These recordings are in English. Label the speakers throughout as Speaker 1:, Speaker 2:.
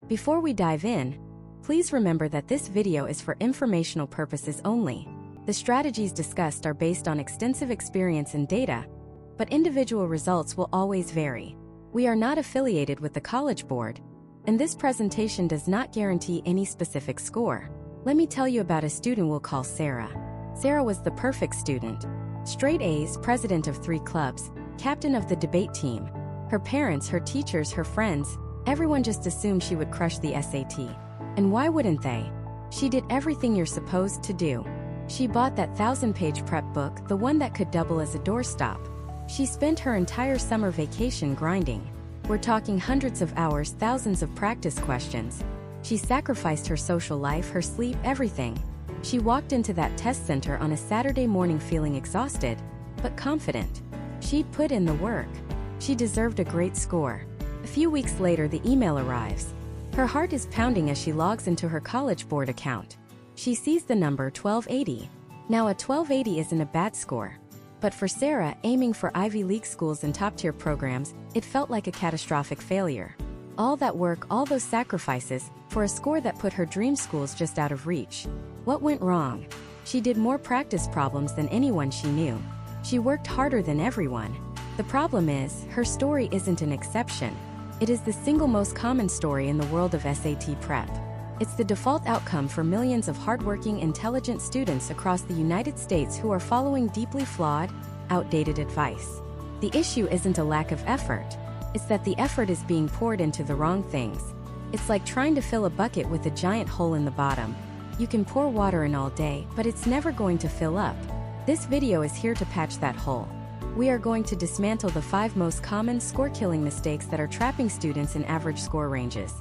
Speaker 1: Before we dive in, please remember that this video is for informational purposes only. The strategies discussed are based on extensive experience and data, but individual results will always vary. We are not affiliated with the College Board, and this presentation does not guarantee any specific score. Let me tell you about a student we'll call Sarah. Sarah was the perfect student. Straight A's, president of 3 clubs, captain of the debate team. Her parents, her teachers, her friends, everyone just assumed she would crush the SAT. And why wouldn't they? She did everything you're supposed to do. She bought that 1,000-page prep book, the one that could double as a doorstop. She spent her entire summer vacation grinding. We're talking hundreds of hours, thousands of practice questions. She sacrificed her social life, her sleep, everything. She walked into that test center on a Saturday morning feeling exhausted, but confident. She'd put in the work. She deserved a great score. A few weeks later, the email arrives. Her heart is pounding as she logs into her College Board account. She sees the number 1280. Now, a 1280 isn't a bad score. But for Sarah, aiming for Ivy League schools and top-tier programs, it felt like a catastrophic failure. All that work, all those sacrifices, for a score that put her dream schools just out of reach. What went wrong? She did more practice problems than anyone she knew. She worked harder than everyone. The problem is, her story isn't an exception. It is the single most common story in the world of SAT prep. It's the default outcome for millions of hardworking, intelligent students across the United States who are following deeply flawed, outdated advice. The issue isn't a lack of effort. It's that the effort is being poured into the wrong things. It's like trying to fill a bucket with a giant hole in the bottom. You can pour water in all day, but it's never going to fill up. This video is here to patch that hole. We are going to dismantle the 5 most common score-killing mistakes that are trapping students in average score ranges.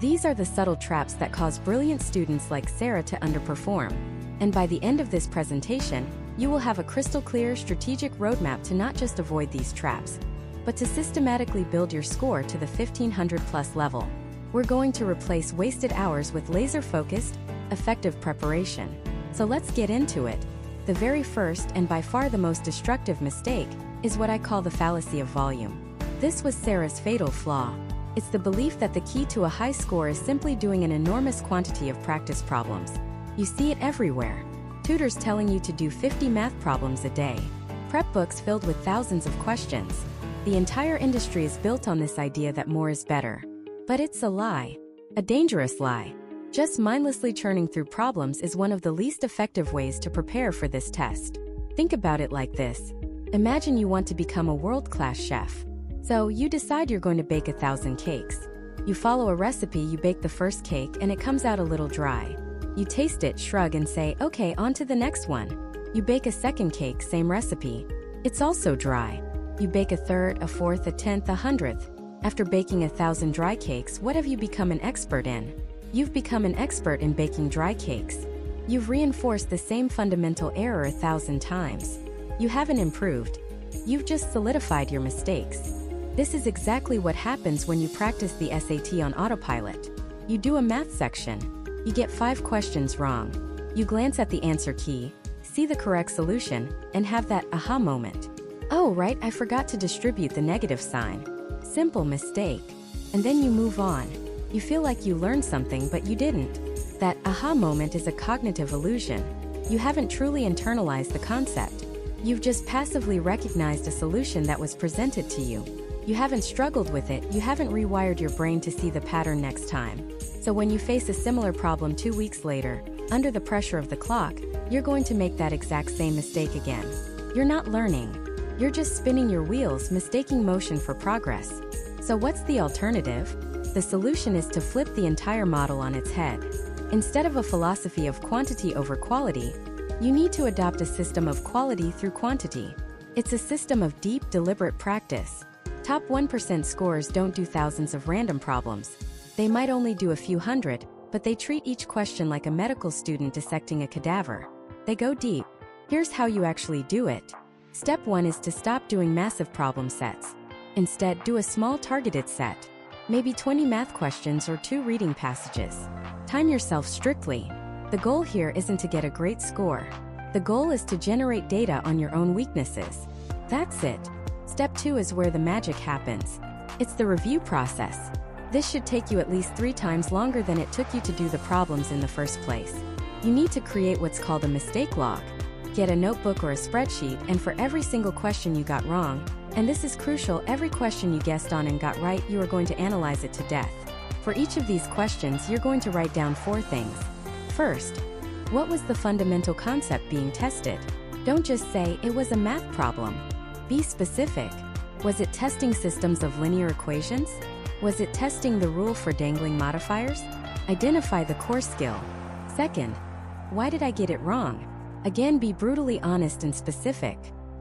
Speaker 1: These are the subtle traps that cause brilliant students like Sarah to underperform. And by the end of this presentation, you will have a crystal-clear, strategic roadmap to not just avoid these traps, but to systematically build your score to the 1500+ level. We're going to replace wasted hours with laser-focused, effective preparation. So let's get into it. The very first and by far the most destructive mistake is what I call the fallacy of volume. This was Sarah's fatal flaw. It's the belief that the key to a high score is simply doing an enormous quantity of practice problems. You see it everywhere. Tutors telling you to do 50 math problems a day. Prep books filled with thousands of questions. The entire industry is built on this idea that more is better. But it's a lie. A dangerous lie. Just mindlessly churning through problems is one of the least effective ways to prepare for this test. Think about it like this. Imagine you want to become a world-class chef. So, you decide you're going to bake 1,000 cakes. You follow a recipe, you bake the first cake, and it comes out a little dry. You taste it, shrug, and say, okay, on to the next one. You bake a second cake, same recipe. It's also dry. You bake a third, a fourth, a 10th, a 100th. After baking 1,000 dry cakes, what have you become an expert in? You've become an expert in baking dry cakes. You've reinforced the same fundamental error 1,000 times. You haven't improved. You've just solidified your mistakes. This is exactly what happens when you practice the SAT on autopilot. You do a math section. You get 5 questions wrong. You glance at the answer key, see the correct solution, and have that aha moment. Oh, right, I forgot to distribute the negative sign. Simple mistake. And then you move on. You feel like you learned something, but you didn't. That aha moment is a cognitive illusion. You haven't truly internalized the concept. You've just passively recognized a solution that was presented to you. You haven't struggled with it, you haven't rewired your brain to see the pattern next time. So when you face a similar problem 2 weeks later, under the pressure of the clock, you're going to make that exact same mistake again. You're not learning. You're just spinning your wheels, mistaking motion for progress. So what's the alternative? The solution is to flip the entire model on its head. Instead of a philosophy of quantity over quality, you need to adopt a system of quality through quantity. It's a system of deep, deliberate practice. Top 1% scorers don't do thousands of random problems. They might only do a few hundred, but they treat each question like a medical student dissecting a cadaver. They go deep. Here's how you actually do it. Step 1 is to stop doing massive problem sets. Instead, do a small targeted set. Maybe 20 math questions or 2 reading passages. Time yourself strictly. The goal here isn't to get a great score. The goal is to generate data on your own weaknesses. That's it. Step 2 is where the magic happens. It's the review process. This should take you at least 3 times longer than it took you to do the problems in the first place. You need to create what's called a mistake log. Get a notebook or a spreadsheet, and for every single question you got wrong, and this is crucial, every question you guessed on and got right, you are going to analyze it to death. For each of these questions, you're going to write down 4 things. First, what was the fundamental concept being tested? Don't just say, it was a math problem. Be specific. Was it testing systems of linear equations? Was it testing the rule for dangling modifiers? Identify the core skill. Second, why did I get it wrong? Again, be brutally honest and specific.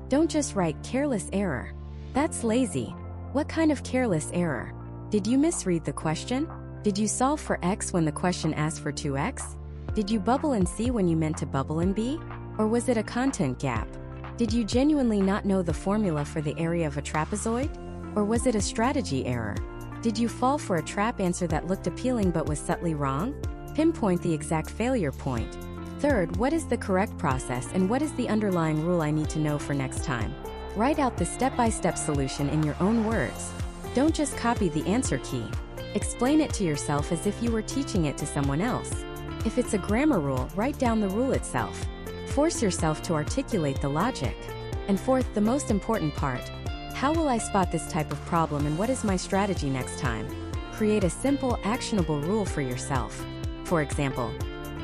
Speaker 1: Don't just write careless error. That's lazy. What kind of careless error? Did you misread the question? Did you solve for x when the question asked for 2x? Did you bubble in C when you meant to bubble in B? Or was it a content gap? Did you genuinely not know the formula for the area of a trapezoid? Or was it a strategy error? Did you fall for a trap answer that looked appealing but was subtly wrong? Pinpoint the exact failure point. Third, what is the correct process and what is the underlying rule I need to know for next time? Write out the step-by-step solution in your own words. Don't just copy the answer key. Explain it to yourself as if you were teaching it to someone else. If it's a grammar rule, write down the rule itself. Force yourself to articulate the logic. And fourth, the most important part, how will I spot this type of problem and what is my strategy next time? Create a simple, actionable rule for yourself. For example,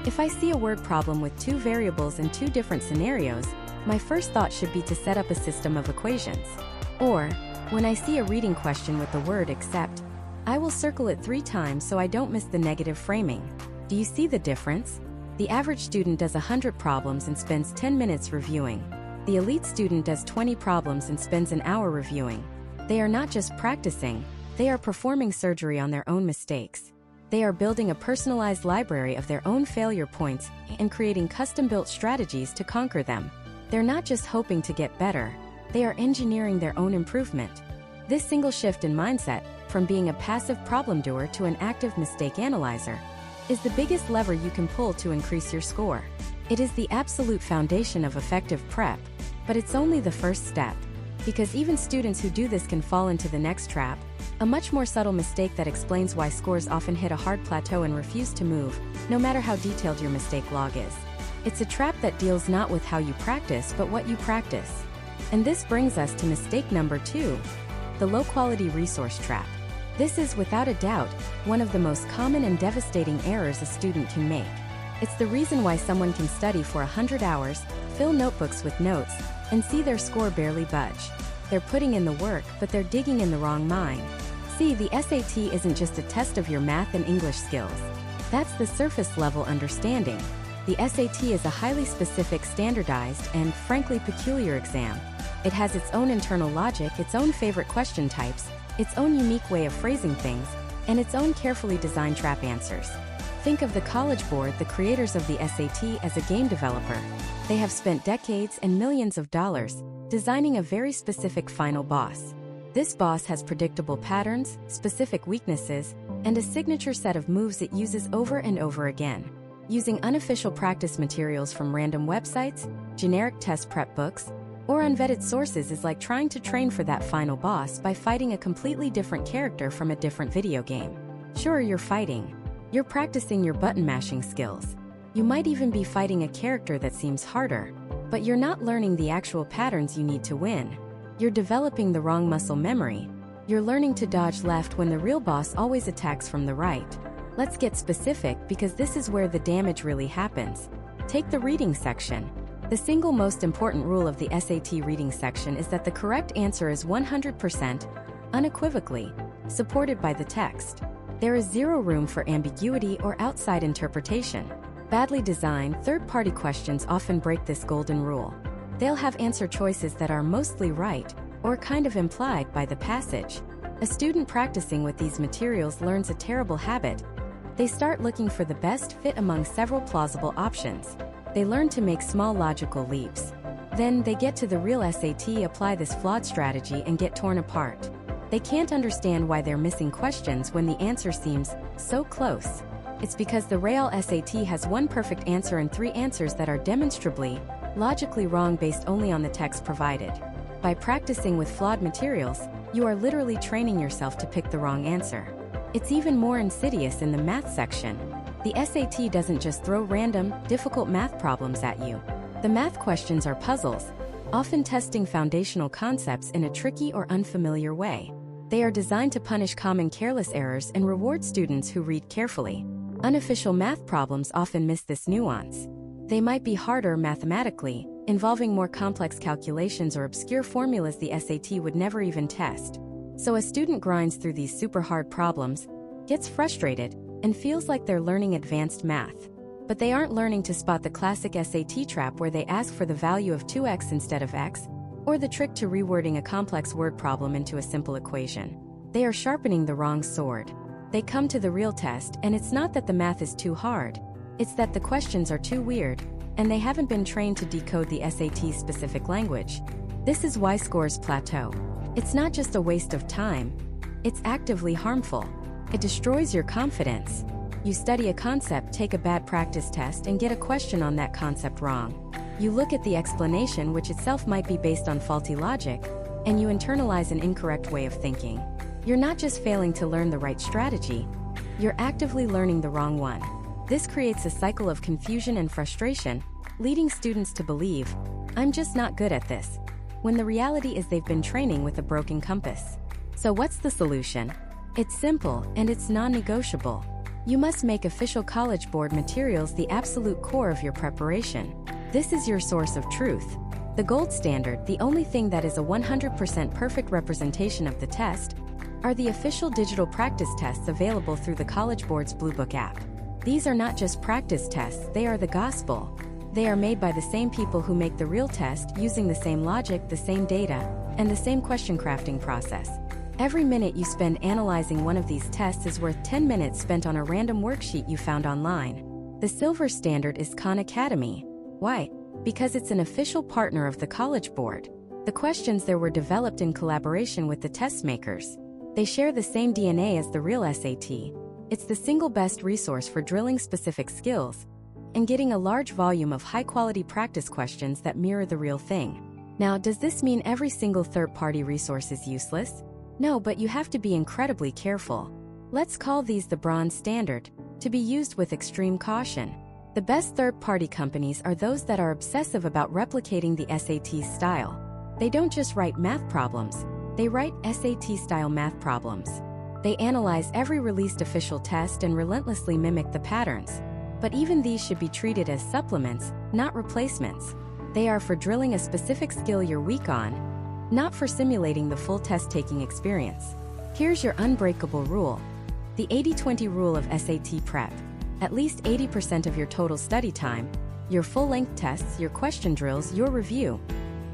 Speaker 1: if I see a word problem with 2 variables and 2 different scenarios, my first thought should be to set up a system of equations. Or, when I see a reading question with the word except, I will circle it 3 times so I don't miss the negative framing. Do you see the difference? The average student does 100 problems and spends 10 minutes reviewing. The elite student does 20 problems and spends an hour reviewing. They are not just practicing, they are performing surgery on their own mistakes. They are building a personalized library of their own failure points and creating custom-built strategies to conquer them. They're not just hoping to get better, they are engineering their own improvement. This single shift in mindset, from being a passive problem doer to an active mistake analyzer, is the biggest lever you can pull to increase your score. It is the absolute foundation of effective prep, but it's only the first step. Because even students who do this can fall into the next trap, a much more subtle mistake that explains why scores often hit a hard plateau and refuse to move, no matter how detailed your mistake log is. It's a trap that deals not with how you practice, but what you practice. And this brings us to mistake number 2, the low-quality resource trap. This is, without a doubt, one of the most common and devastating errors a student can make. It's the reason why someone can study for 100 hours, fill notebooks with notes, and see their score barely budge. They're putting in the work, but they're digging in the wrong mine. See, the SAT isn't just a test of your math and English skills. That's the surface-level understanding. The SAT is a highly specific, standardized, and, frankly, peculiar exam. It has its own internal logic, its own favorite question types, its own unique way of phrasing things, and its own carefully designed trap answers. Think of the College Board, the creators of the SAT, as a game developer. They have spent decades and millions of dollars designing a very specific final boss. This boss has predictable patterns, specific weaknesses, and a signature set of moves it uses over and over again. Using unofficial practice materials from random websites, generic test prep books, or unvetted sources is like trying to train for that final boss by fighting a completely different character from a different video game. Sure, you're fighting. You're practicing your button-mashing skills. You might even be fighting a character that seems harder, but you're not learning the actual patterns you need to win. You're developing the wrong muscle memory. You're learning to dodge left when the real boss always attacks from the right. Let's get specific because this is where the damage really happens. Take the reading section. The single most important rule of the SAT reading section is that the correct answer is 100%, unequivocally, supported by the text. There is zero room for ambiguity or outside interpretation. Badly designed, third-party questions often break this golden rule. They'll have answer choices that are mostly right, or kind of implied by the passage. A student practicing with these materials learns a terrible habit. They start looking for the best fit among several plausible options. They learn to make small logical leaps. Then they get to the real SAT, apply this flawed strategy, and get torn apart. They can't understand why they're missing questions when the answer seems so close. It's because the real SAT has one perfect answer and 3 answers that are demonstrably, logically wrong based only on the text provided. By practicing with flawed materials, you are literally training yourself to pick the wrong answer. It's even more insidious in the math section. The SAT doesn't just throw random, difficult math problems at you. The math questions are puzzles, often testing foundational concepts in a tricky or unfamiliar way. They are designed to punish common careless errors and reward students who read carefully. Unofficial math problems often miss this nuance. They might be harder mathematically, involving more complex calculations or obscure formulas the SAT would never even test. So a student grinds through these super hard problems, gets frustrated, and feels like they're learning advanced math. But they aren't learning to spot the classic SAT trap where they ask for the value of 2x instead of x, or the trick to rewording a complex word problem into a simple equation. They are sharpening the wrong sword. They come to the real test, and it's not that the math is too hard. It's that the questions are too weird, and they haven't been trained to decode the SAT's specific language. This is why scores plateau. It's not just a waste of time. It's actively harmful. It destroys your confidence. You study a concept, take a bad practice test, and get a question on that concept wrong. You look at the explanation, which itself might be based on faulty logic, and you internalize an incorrect way of thinking. You're not just failing to learn the right strategy, you're actively learning the wrong one. This creates a cycle of confusion and frustration, leading students to believe, "I'm just not good at this," when the reality is they've been training with a broken compass. So what's the solution? It's simple, and it's non-negotiable. You must make official College Board materials the absolute core of your preparation. This is your source of truth. The gold standard, the only thing that is a 100% perfect representation of the test, are the official digital practice tests available through the College Board's Bluebook app. These are not just practice tests, they are the gospel. They are made by the same people who make the real test, using the same logic, the same data, and the same question crafting process. Every minute you spend analyzing one of these tests is worth 10 minutes spent on a random worksheet you found online. The silver standard is Khan Academy. Why? Because it's an official partner of the College Board. The questions there were developed in collaboration with the test makers. They share the same DNA as the real SAT. It's the single best resource for drilling specific skills and getting a large volume of high-quality practice questions that mirror the real thing. Now, does this mean every single third-party resource is useless? No, but you have to be incredibly careful. Let's call these the bronze standard, to be used with extreme caution. The best third-party companies are those that are obsessive about replicating the SAT style. They don't just write math problems, they write SAT-style math problems. They analyze every released official test and relentlessly mimic the patterns. But even these should be treated as supplements, not replacements. They are for drilling a specific skill you're weak on, not for simulating the full test-taking experience. Here's your unbreakable rule. The 80-20 rule of SAT prep. At least 80% of your total study time, your full-length tests, your question drills, your review,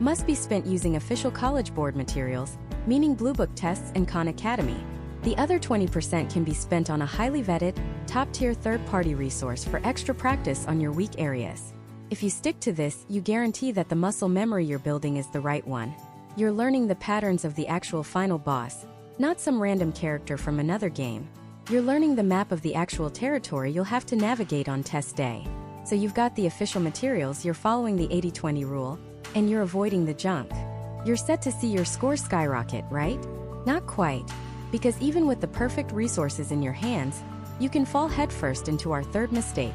Speaker 1: must be spent using official College Board materials, meaning Bluebook tests and Khan Academy. The other 20% can be spent on a highly vetted, top-tier third-party resource for extra practice on your weak areas. If you stick to this, you guarantee that the muscle memory you're building is the right one. You're learning the patterns of the actual final boss, not some random character from another game. You're learning the map of the actual territory you'll have to navigate on test day. So you've got the official materials, you're following the 80-20 rule, and you're avoiding the junk. You're set to see your score skyrocket, right? Not quite. Because even with the perfect resources in your hands, you can fall headfirst into our third mistake,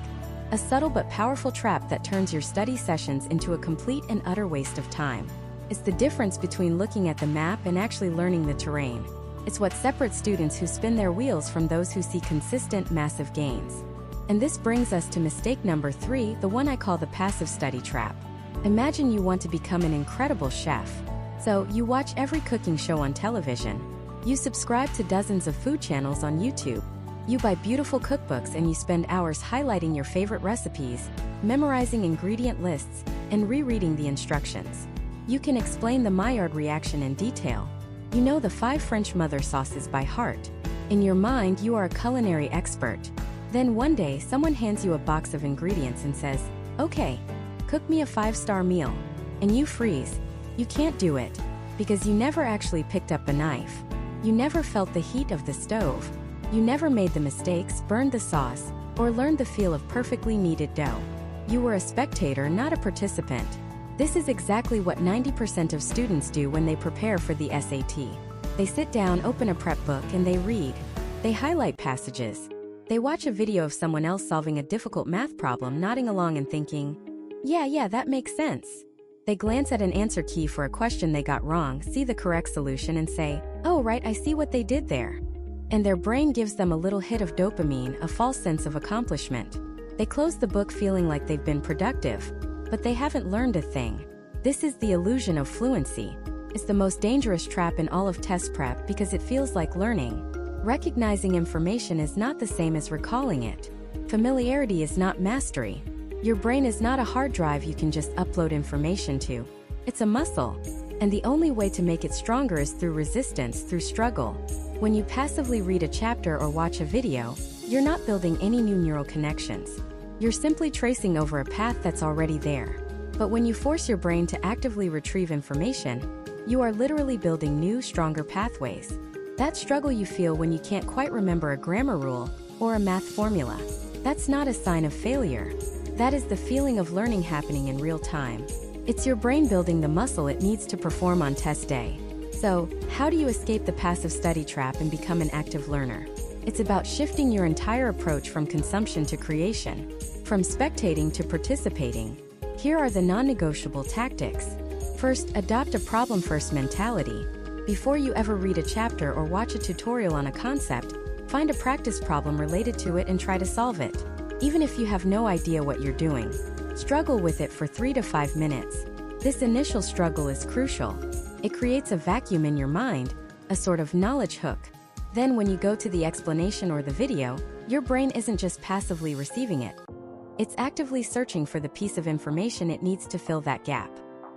Speaker 1: a subtle but powerful trap that turns your study sessions into a complete and utter waste of time. It's the difference between looking at the map and actually learning the terrain. It's what separates students who spin their wheels from those who see consistent, massive gains. And this brings us to mistake number 3, the one I call the passive study trap. Imagine you want to become an incredible chef. So, you watch every cooking show on television. You subscribe to dozens of food channels on YouTube. You buy beautiful cookbooks and you spend hours highlighting your favorite recipes, memorizing ingredient lists, and rereading the instructions. You can explain the Maillard reaction in detail. You know the 5 French mother sauces by heart. In your mind, you are a culinary expert. Then one day, someone hands you a box of ingredients and says, "Okay, cook me a 5-star meal." And you freeze. You can't do it, because you never actually picked up a knife. You never felt the heat of the stove. You never made the mistakes, burned the sauce, or learned the feel of perfectly kneaded dough. You were a spectator, not a participant. This is exactly what 90% of students do when they prepare for the SAT. They sit down, open a prep book, and they read. They highlight passages. They watch a video of someone else solving a difficult math problem, nodding along and thinking, yeah, that makes sense. They glance at an answer key for a question they got wrong, see the correct solution and say, oh right, I see what they did there. And their brain gives them a little hit of dopamine, a false sense of accomplishment. They close the book feeling like they've been productive, but they haven't learned a thing. This is the illusion of fluency. It's the most dangerous trap in all of test prep because it feels like learning. Recognizing information is not the same as recalling it. Familiarity is not mastery. Your brain is not a hard drive you can just upload information to. It's a muscle, and the only way to make it stronger is through resistance, through struggle. When you passively read a chapter or watch a video, you're not building any new neural connections. You're simply tracing over a path that's already there. But when you force your brain to actively retrieve information, you are literally building new, stronger pathways. That struggle you feel when you can't quite remember a grammar rule or a math formula, that's not a sign of failure. That is the feeling of learning happening in real time. It's your brain building the muscle it needs to perform on test day. So, how do you escape the passive study trap and become an active learner? It's about shifting your entire approach from consumption to creation, from spectating to participating. Here are the non-negotiable tactics. First, adopt a problem-first mentality. Before you ever read a chapter or watch a tutorial on a concept, find a practice problem related to it and try to solve it. Even if you have no idea what you're doing, struggle with it for 3 to 5 minutes. This initial struggle is crucial. It creates a vacuum in your mind, a sort of knowledge hook. Then when you go to the explanation or the video, your brain isn't just passively receiving it. It's actively searching for the piece of information it needs to fill that gap.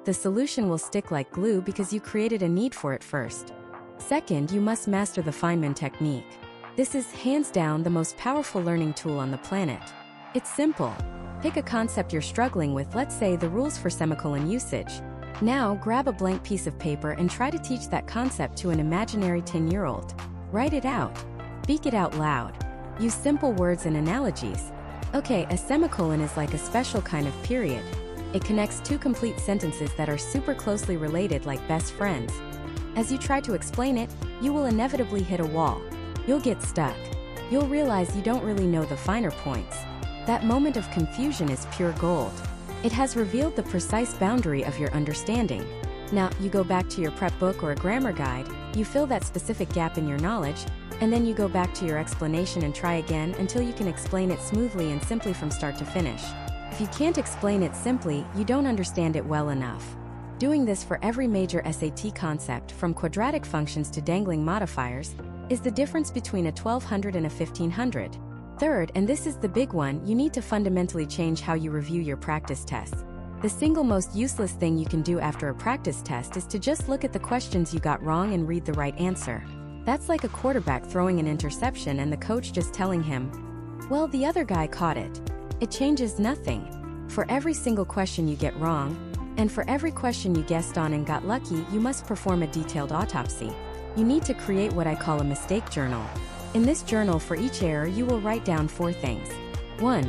Speaker 1: The solution will stick like glue because you created a need for it first. Second, you must master the Feynman technique. This is hands down the most powerful learning tool on the planet. It's simple. Pick a concept you're struggling with, let's say the rules for semicolon usage. Now, grab a blank piece of paper and try to teach that concept to an imaginary 10-year-old. Write it out. Speak it out loud. Use simple words and analogies. Okay, a semicolon is like a special kind of period. It connects two complete sentences that are super closely related like best friends. As you try to explain it, you will inevitably hit a wall. You'll get stuck. You'll realize you don't really know the finer points. That moment of confusion is pure gold. It has revealed the precise boundary of your understanding. Now, you go back to your prep book or a grammar guide, you fill that specific gap in your knowledge, and then you go back to your explanation and try again until you can explain it smoothly and simply from start to finish. If you can't explain it simply, you don't understand it well enough. Doing this for every major SAT concept, from quadratic functions to dangling modifiers, is the difference between a 1200 and a 1500. Third, and this is the big one, you need to fundamentally change how you review your practice tests. The single most useless thing you can do after a practice test is to just look at the questions you got wrong and read the right answer. That's like a quarterback throwing an interception and the coach just telling him, well, the other guy caught it. It changes nothing. For every single question you get wrong, and for every question you guessed on and got lucky, you must perform a detailed autopsy. You need to create what I call a mistake journal. In this journal, for each error, you will write down 4 things. 1.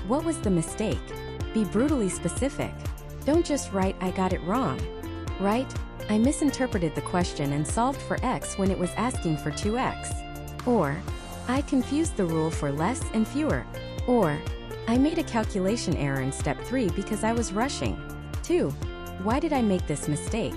Speaker 1: What was the mistake? Be brutally specific. Don't just write, I got it wrong. Write, I misinterpreted the question and solved for X when it was asking for 2X. Or, I confused the rule for less and fewer. Or, I made a calculation error in step 3 because I was rushing. 2. Why did I make this mistake?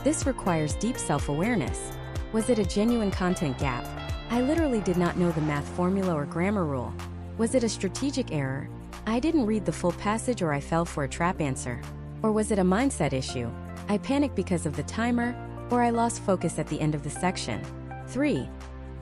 Speaker 1: This requires deep self-awareness. Was it a genuine content gap? I literally did not know the math formula or grammar rule. Was it a strategic error? I didn't read the full passage or I fell for a trap answer. Or was it a mindset issue? I panicked because of the timer, or I lost focus at the end of the section. 3.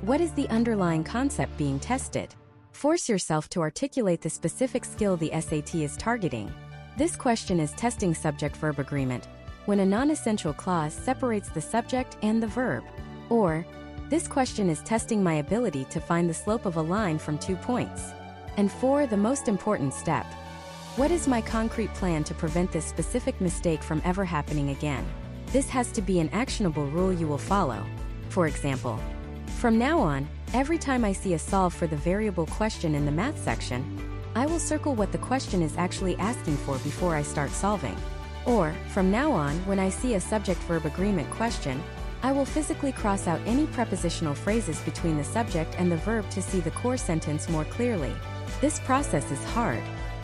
Speaker 1: What is the underlying concept being tested? Force yourself to articulate the specific skill the SAT is targeting. This question is testing subject-verb agreement, when a non-essential clause separates the subject and the verb. Or, this question is testing my ability to find the slope of a line from 2 points. And 4, the most important step. What is my concrete plan to prevent this specific mistake from ever happening again? This has to be an actionable rule you will follow. For example, from now on, every time I see a solve for the variable question in the math section, I will circle what the question is actually asking for before I start solving. Or, from now on, when I see a subject-verb agreement question, I will physically cross out any prepositional phrases between the subject and the verb to see the core sentence more clearly. This process is hard.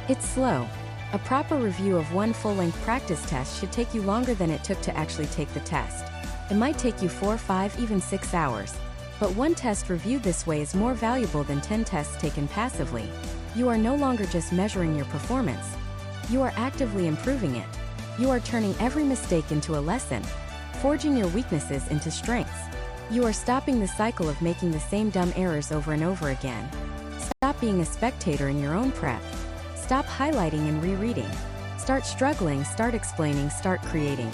Speaker 1: It's slow. A proper review of one full-length practice test should take you longer than it took to actually take the test. It might take you 4, 5, even 6 hours. But one test reviewed this way is more valuable than 10 tests taken passively. You are no longer just measuring your performance. You are actively improving it. You are turning every mistake into a lesson, forging your weaknesses into strengths. You are stopping the cycle of making the same dumb errors over and over again. Stop being a spectator in your own prep. Stop highlighting and rereading. Start struggling, start explaining, start creating.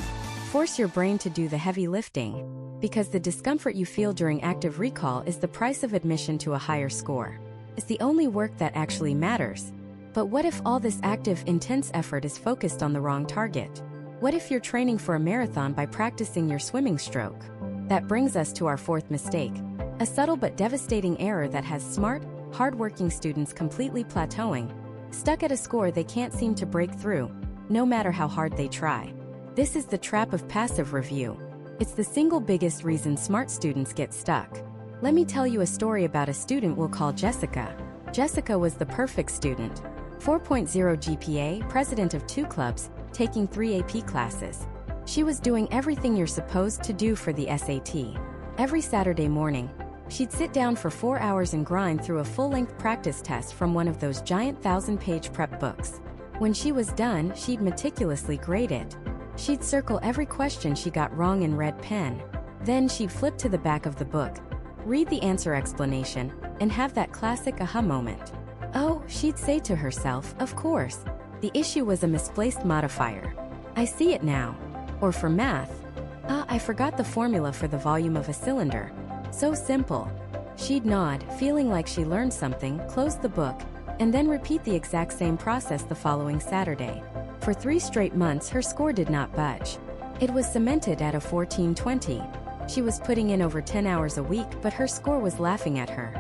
Speaker 1: Force your brain to do the heavy lifting, because the discomfort you feel during active recall is the price of admission to a higher score. It's the only work that actually matters. But what if all this active, intense effort is focused on the wrong target? What if you're training for a marathon by practicing your swimming stroke? That brings us to our fourth mistake. A subtle but devastating error that has smart, hard-working students completely plateauing, stuck at a score they can't seem to break through, no matter how hard they try. This is the trap of passive review. It's the single biggest reason smart students get stuck. Let me tell you a story about a student we'll call Jessica. Jessica was the perfect student. 4.0 GPA, president of 2 clubs, taking 3 AP classes. She was doing everything you're supposed to do for the SAT. Every Saturday morning, she'd sit down for 4 hours and grind through a full-length practice test from one of those giant 1,000-page prep books. When she was done, she'd meticulously grade it. She'd circle every question she got wrong in red pen. Then she'd flip to the back of the book, read the answer explanation, and have that classic aha moment. Oh, she'd say to herself, of course. The issue was a misplaced modifier. I see it now. Or for math, I forgot the formula for the volume of a cylinder. So simple. She'd nod, feeling like she learned something, close the book, and then repeat the exact same process the following Saturday. For 3 straight months, her score did not budge. It was cemented at a 1420. She was putting in over 10 hours a week, but her score was laughing at her.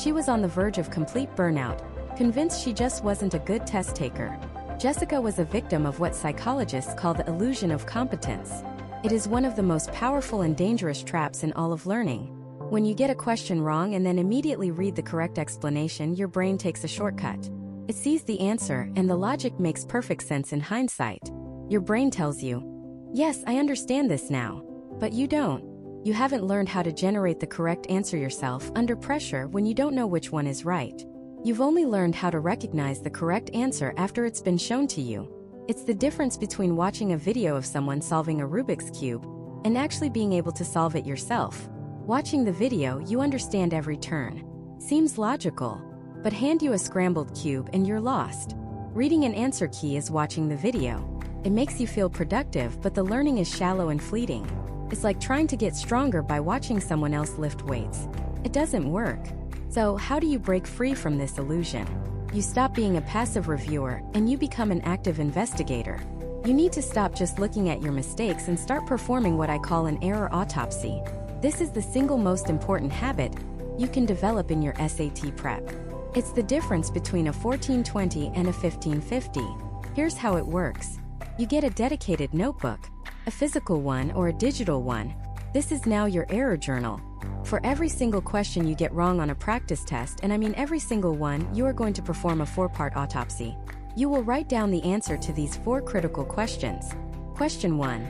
Speaker 1: She was on the verge of complete burnout, convinced she just wasn't a good test taker. Jessica was a victim of what psychologists call the illusion of competence. It is one of the most powerful and dangerous traps in all of learning. When you get a question wrong and then immediately read the correct explanation, your brain takes a shortcut. It sees the answer, and the logic makes perfect sense in hindsight. Your brain tells you, yes, I understand this now. But you don't. You haven't learned how to generate the correct answer yourself under pressure when you don't know which one is right. You've only learned how to recognize the correct answer after it's been shown to you. It's the difference between watching a video of someone solving a Rubik's Cube and actually being able to solve it yourself. Watching the video, you understand every turn. Seems logical. But hand you a scrambled cube and you're lost. Reading an answer key is watching the video. It makes you feel productive, but the learning is shallow and fleeting. It's like trying to get stronger by watching someone else lift weights. It doesn't work. So, how do you break free from this illusion? You stop being a passive reviewer and you become an active investigator. You need to stop just looking at your mistakes and start performing what I call an error autopsy. This is the single most important habit you can develop in your SAT prep. It's the difference between a 1420 and a 1550. Here's how it works. You get a dedicated notebook, a physical one or a digital one. This is now your error journal. For every single question you get wrong on a practice test, and I mean every single one, you are going to perform a 4-part autopsy. You will write down the answer to these 4 critical questions. Question 1.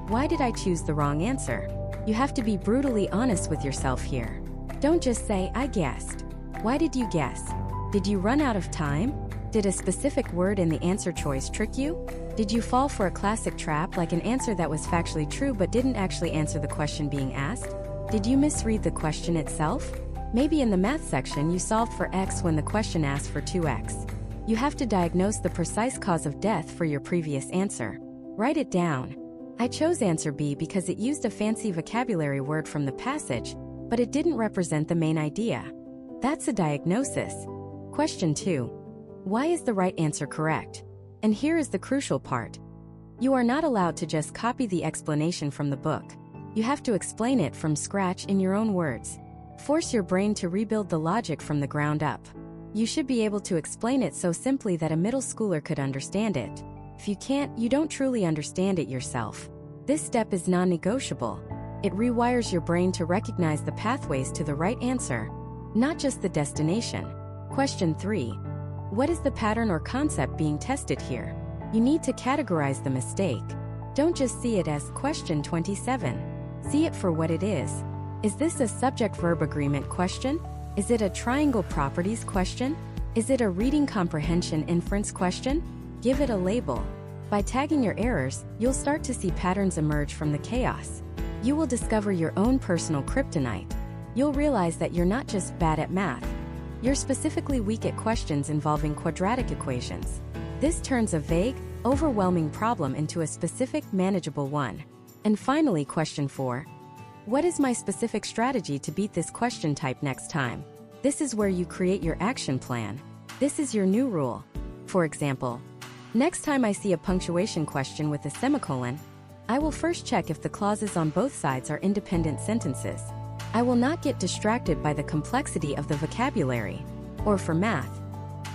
Speaker 1: Why did I choose the wrong answer? You have to be brutally honest with yourself here. Don't just say, I guessed. Why did you guess? Did you run out of time? Did a specific word in the answer choice trick you? Did you fall for a classic trap, like an answer that was factually true but didn't actually answer the question being asked? Did you misread the question itself? Maybe in the math section you solved for x when the question asked for 2x. You have to diagnose the precise cause of death for your previous answer. Write it down. I chose answer B because it used a fancy vocabulary word from the passage, but it didn't represent the main idea. That's a diagnosis. Question 2. Why is the right answer correct? And here is the crucial part. You are not allowed to just copy the explanation from the book. You have to explain it from scratch in your own words. Force your brain to rebuild the logic from the ground up. You should be able to explain it so simply that a middle schooler could understand it. If you can't, you don't truly understand it yourself. This step is non-negotiable. It rewires your brain to recognize the pathways to the right answer, not just the destination. Question 3. What is the pattern or concept being tested here? You need to categorize the mistake. Don't just see it as question 27. See it for what it is. Is this a subject-verb agreement question? Is it a triangle properties question? Is it a reading comprehension inference question? Give it a label. By tagging your errors, you'll start to see patterns emerge from the chaos. You will discover your own personal kryptonite. You'll realize that you're not just bad at math. You're specifically weak at questions involving quadratic equations. This turns a vague, overwhelming problem into a specific, manageable one. And finally, question 4. What is my specific strategy to beat this question type next time? This is where you create your action plan. This is your new rule. For example, next time I see a punctuation question with a semicolon, I will first check if the clauses on both sides are independent sentences. I will not get distracted by the complexity of the vocabulary. Or for math,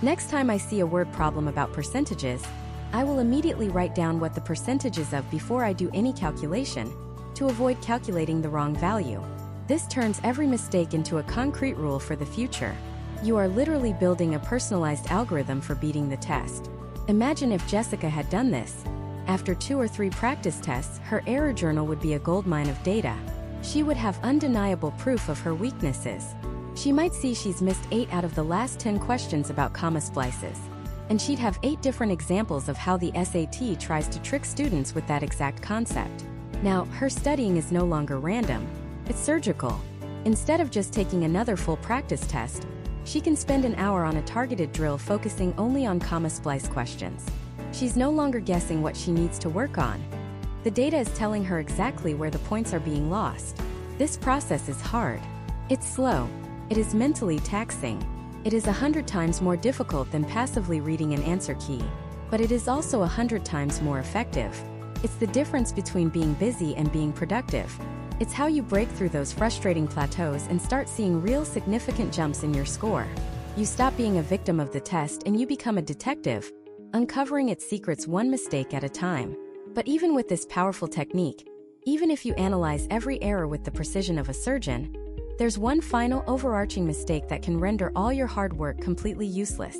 Speaker 1: next time I see a word problem about percentages, I will immediately write down what the percentage is of before I do any calculation, to avoid calculating the wrong value. This turns every mistake into a concrete rule for the future. You are literally building a personalized algorithm for beating the test. Imagine if Jessica had done this. After 2 or 3 practice tests, her error journal would be a goldmine of data. She would have undeniable proof of her weaknesses. She might see she's missed 8 out of the last 10 questions about comma splices. And she'd have 8 different examples of how the SAT tries to trick students with that exact concept. Now, her studying is no longer random. It's surgical. Instead of just taking another full practice test, she can spend an hour on a targeted drill focusing only on comma splice questions. She's no longer guessing what she needs to work on. The data is telling her exactly where the points are being lost. This process is hard. It's slow. It is mentally taxing. It is 100 times more difficult than passively reading an answer key. But it is also 100 times more effective. It's the difference between being busy and being productive. It's how you break through those frustrating plateaus and start seeing real significant jumps in your score. You stop being a victim of the test and you become a detective, uncovering its secrets one mistake at a time. But even with this powerful technique, even if you analyze every error with the precision of a surgeon, there's one final overarching mistake that can render all your hard work completely useless.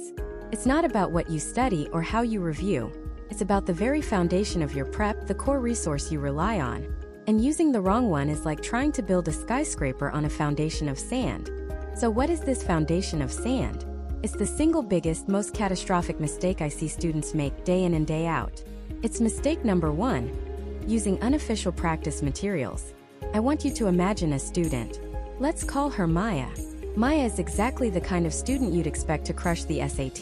Speaker 1: It's not about what you study or how you review. It's about the very foundation of your prep, the core resource you rely on. And using the wrong one is like trying to build a skyscraper on a foundation of sand. So what is this foundation of sand? It's the single biggest, most catastrophic mistake I see students make day in and day out. It's mistake number 1, using unofficial practice materials. I want you to imagine a student. Let's call her Maya. Maya is exactly the kind of student you'd expect to crush the SAT.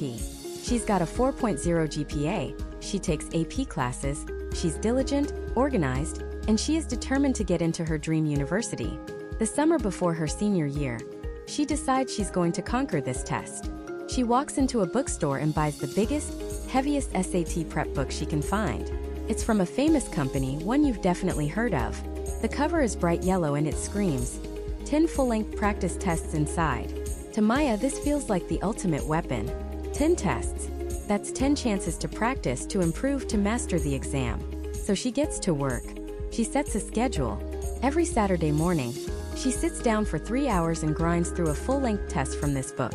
Speaker 1: She's got a 4.0 GPA, she takes AP classes, she's diligent, organized, and she is determined to get into her dream university. The summer before her senior year, she decides she's going to conquer this test. She walks into a bookstore and buys the biggest, heaviest SAT prep book she can find. It's from a famous company, one you've definitely heard of. The cover is bright yellow and it screams 10 full-length practice tests inside. To Maya, this feels like the ultimate weapon. 10 tests. That's 10 chances to practice, to improve, to master the exam. So she gets to work. She sets a schedule. Every Saturday morning, she sits down for 3 hours and grinds through a full-length test from this book.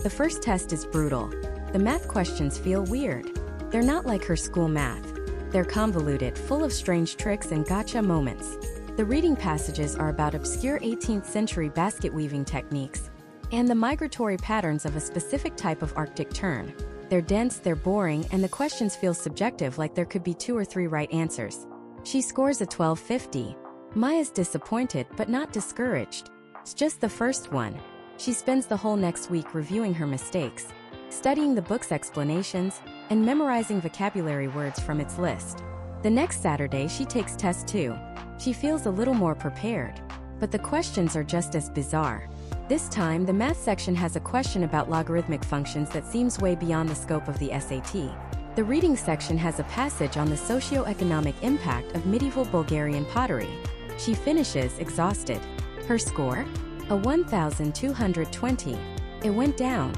Speaker 1: The first test is brutal. The math questions feel weird. They're not like her school math. They're convoluted, full of strange tricks and gotcha moments. The reading passages are about obscure 18th century basket weaving techniques and the migratory patterns of a specific type of Arctic tern. They're dense, they're boring, and the questions feel subjective, like there could be 2 or 3 right answers. She scores a 1250. Maya's disappointed, but not discouraged. It's just the first one. She spends the whole next week reviewing her mistakes, studying the book's explanations, and memorizing vocabulary words from its list. The next Saturday, she takes test 2. She feels a little more prepared, but the questions are just as bizarre. This time, the math section has a question about logarithmic functions that seems way beyond the scope of the SAT. The reading section has a passage on the socio-economic impact of medieval Bulgarian pottery. She finishes exhausted. Her score? A 1,220. It went down.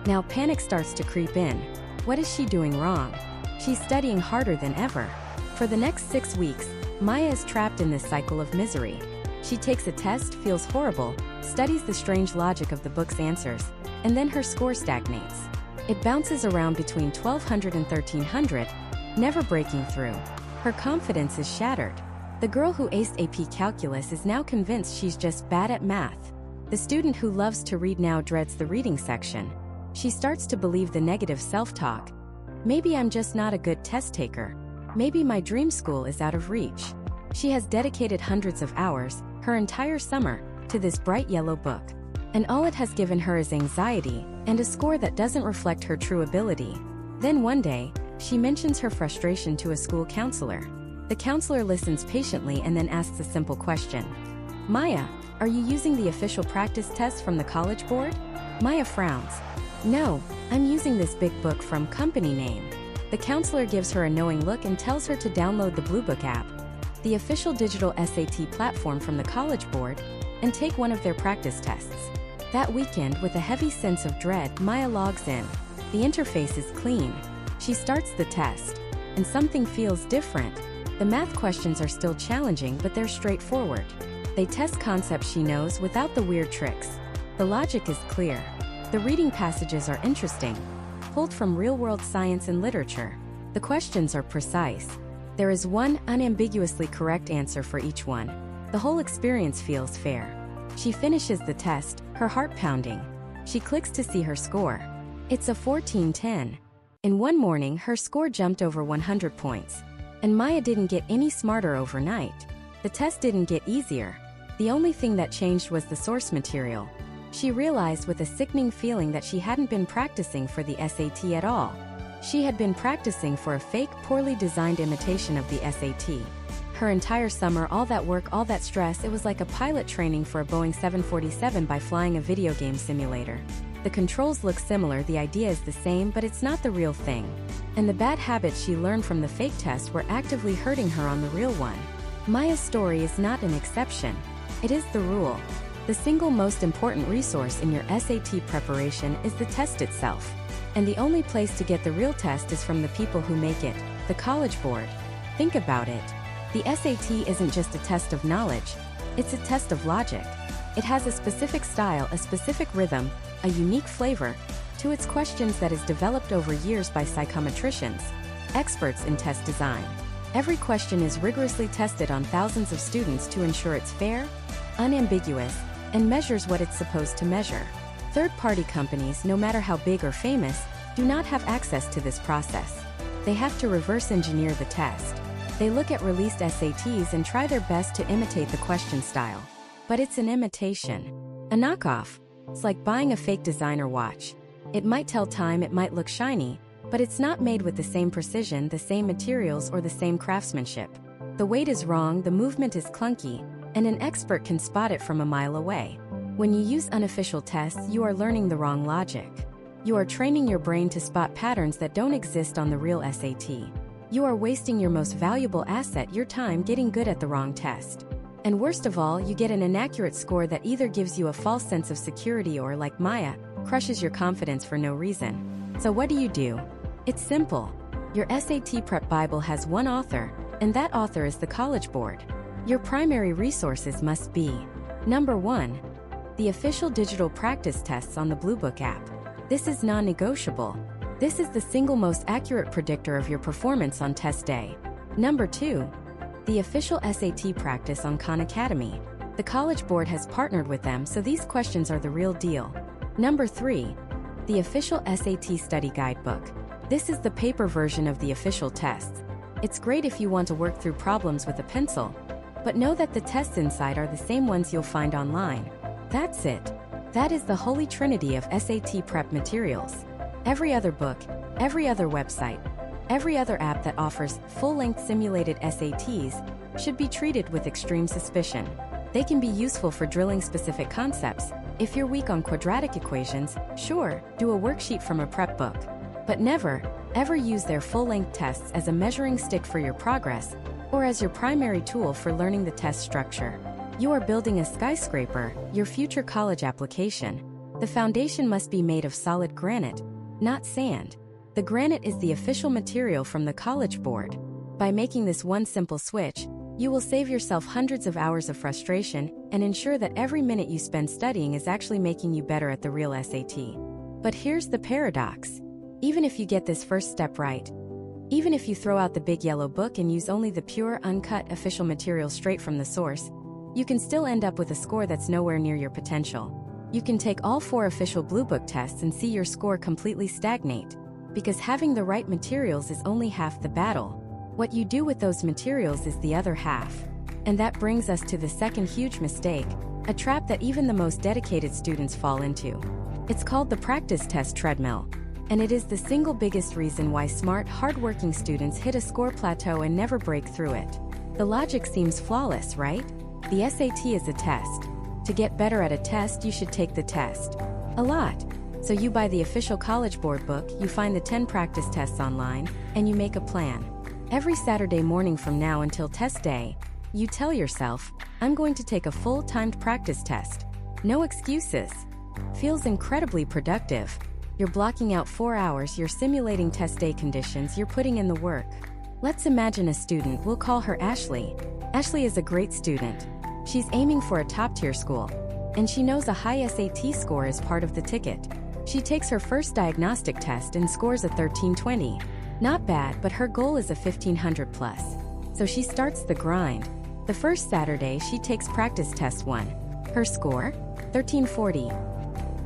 Speaker 1: Now panic starts to creep in. What is she doing wrong? She's studying harder than ever. For the next 6 weeks, Maya is trapped in this cycle of misery. She takes a test, feels horrible, studies the strange logic of the book's answers, and then her score stagnates. It bounces around between 1200 and 1300, never breaking through. Her confidence is shattered. The girl who aced AP Calculus is now convinced she's just bad at math. The student who loves to read now dreads the reading section. She starts to believe the negative self-talk. Maybe I'm just not a good test taker. Maybe my dream school is out of reach. She has dedicated hundreds of hours, her entire summer, to this bright yellow book. And all it has given her is anxiety and a score that doesn't reflect her true ability. Then one day, she mentions her frustration to a school counselor. The counselor listens patiently and then asks a simple question. Maya, are you using the official practice test from the College Board? Maya frowns. No, I'm using this big book from company name. The counselor gives her a knowing look and tells her to download the Bluebook app, the official digital SAT platform from the College Board, and take one of their practice tests. That weekend, with a heavy sense of dread, Maya logs in. The interface is clean. She starts the test, and something feels different. The math questions are still challenging, but they're straightforward. They test concepts she knows without the weird tricks. The logic is clear. The reading passages are interesting, pulled from real-world science and literature. The questions are precise. There is one unambiguously correct answer for each one. The whole experience feels fair. She finishes the test, her heart pounding. She clicks to see her score. It's a 1410. In one morning, her score jumped over 100 points. And Maya didn't get any smarter overnight. The test didn't get easier. The only thing that changed was the source material. She realized with a sickening feeling that she hadn't been practicing for the SAT at all. She had been practicing for a fake, poorly designed imitation of the SAT. Her entire summer, all that work, all that stress, it was like a pilot training for a Boeing 747 by flying a video game simulator. The controls look similar, the idea is the same, but it's not the real thing. And the bad habits she learned from the fake test were actively hurting her on the real one. Maya's story is not an exception. It is the rule. The single most important resource in your SAT preparation is the test itself. And the only place to get the real test is from the people who make it, the College Board. Think about it. The SAT isn't just a test of knowledge, it's a test of logic. It has a specific style, a specific rhythm, a unique flavor to its questions that is developed over years by psychometricians, experts in test design. Every question is rigorously tested on thousands of students to ensure it's fair, unambiguous, and measures what it's supposed to measure. Third-party companies, no matter how big or famous, do not have access to this process. They have to reverse engineer the test. They look at released SATs and try their best to imitate the question style. But it's an imitation. A knockoff. It's like buying a fake designer watch. It might tell time, it might look shiny, but it's not made with the same precision, the same materials, or the same craftsmanship. The weight is wrong, the movement is clunky, and an expert can spot it from a mile away. When you use unofficial tests, you are learning the wrong logic. You are training your brain to spot patterns that don't exist on the real SAT. You are wasting your most valuable asset, your time, getting good at the wrong test. And worst of all, you get an inaccurate score that either gives you a false sense of security or, like Maya, crushes your confidence for no reason. So what do? It's simple. Your SAT Prep Bible has one author, and that author is the College Board. Your primary resources must be: Number 1. The official digital practice tests on the Bluebook app. This is non-negotiable. This is the single most accurate predictor of your performance on test day. Number 2. The official SAT practice on Khan Academy. The College Board has partnered with them, so these questions are the real deal. Number 3. The official SAT study guidebook. This is the paper version of the official tests. It's great if you want to work through problems with a pencil, but know that the tests inside are the same ones you'll find online. That's it. That is the holy trinity of SAT prep materials. Every other book, every other website, every other app that offers full-length simulated SATs should be treated with extreme suspicion. They can be useful for drilling specific concepts. If you're weak on quadratic equations, sure, do a worksheet from a prep book. But never, ever use their full-length tests as a measuring stick for your progress, or as your primary tool for learning the test structure. You are building a skyscraper, your future college application. The foundation must be made of solid granite, not sand. The granite is the official material from the College Board. By making this one simple switch, You will save yourself hundreds of hours of frustration and ensure that every minute you spend studying is actually making you better at the real SAT. But here's the paradox. Even if you get this first step right, even if you throw out the big yellow book and use only the pure, uncut, official material straight from the source, you can still end up with a score that's nowhere near your potential. You can take all 4 official Bluebook tests and see your score completely stagnate, because having the right materials is only half the battle. What you do with those materials is the other half. And that brings us to the second huge mistake, a trap that even the most dedicated students fall into. It's called the practice test treadmill, and it is the single biggest reason why smart, hardworking students hit a score plateau and never break through it. The logic seems flawless, right? The SAT is a test. To get better at a test, you should take the test a lot. So you buy the official College Board book, you find the 10 practice tests online, and you make a plan. Every Saturday morning from now until test day, you tell yourself, I'm going to take a full-timed practice test. No excuses. Feels incredibly productive. You're blocking out 4 hours, you're simulating test day conditions, you're putting in the work. Let's imagine a student, we'll call her Ashley. Ashley is a great student. She's aiming for a top-tier school, and she knows a high SAT score is part of the ticket. She takes her first diagnostic test and scores a 1320. Not bad, but her goal is a 1500 plus. So she starts the grind. The first Saturday, she takes practice test 1. Her score? 1340.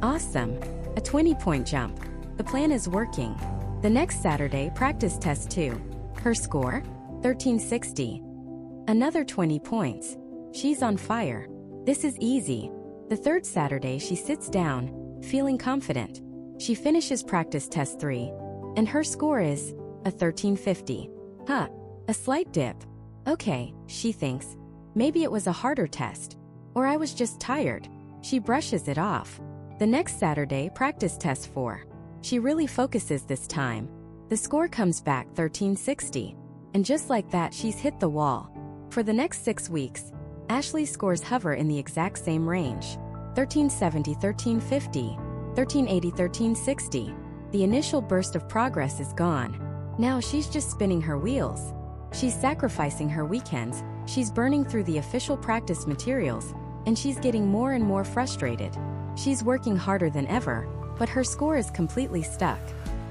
Speaker 1: Awesome. A 20-point jump. The plan is working. The next Saturday, practice test 2. Her score? 1360. Another 20 points. She's on fire. This is easy. The third Saturday, she sits down, feeling confident. She finishes practice test 3, and her score is a 1350. Huh, a slight dip. Okay, she thinks. Maybe it was a harder test. Or I was just tired. She brushes it off. The next Saturday, practice test 4. She really focuses this time. The score comes back 1360. And just like that, she's hit the wall. For the next 6 weeks, Ashley's scores hover in the exact same range. 1370, 1350, 1380, 1360. The initial burst of progress is gone. Now she's just spinning her wheels. She's sacrificing her weekends, she's burning through the official practice materials, and she's getting more and more frustrated. She's working harder than ever, but her score is completely stuck.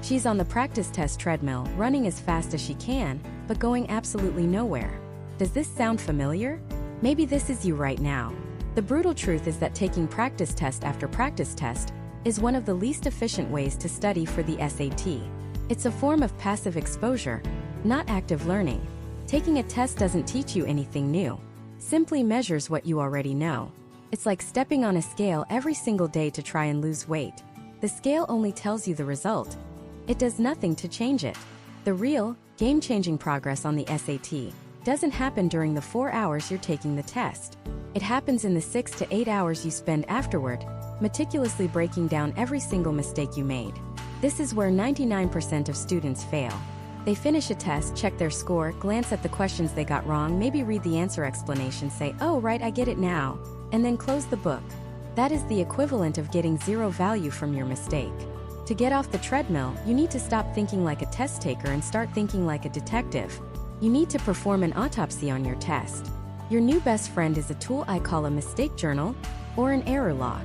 Speaker 1: She's on the practice test treadmill, running as fast as she can, but going absolutely nowhere. Does this sound familiar? Maybe this is you right now. The brutal truth is that taking practice test after practice test is one of the least efficient ways to study for the SAT. It's a form of passive exposure, not active learning. Taking a test doesn't teach you anything new. Simply measures what you already know. It's like stepping on a scale every single day to try and lose weight. The scale only tells you the result. It does nothing to change it. The real, game-changing progress on the SAT doesn't happen during the 4 hours you're taking the test. It happens in the 6 to 8 hours you spend afterward, meticulously breaking down every single mistake you made. This is where 99% of students fail. They finish a test, check their score, glance at the questions they got wrong, maybe read the answer explanation, say, oh right, I get it now, and then close the book. That is the equivalent of getting zero value from your mistake. To get off the treadmill, you need to stop thinking like a test taker and start thinking like a detective. You need to perform an autopsy on your test. Your new best friend is a tool I call a mistake journal or an error log.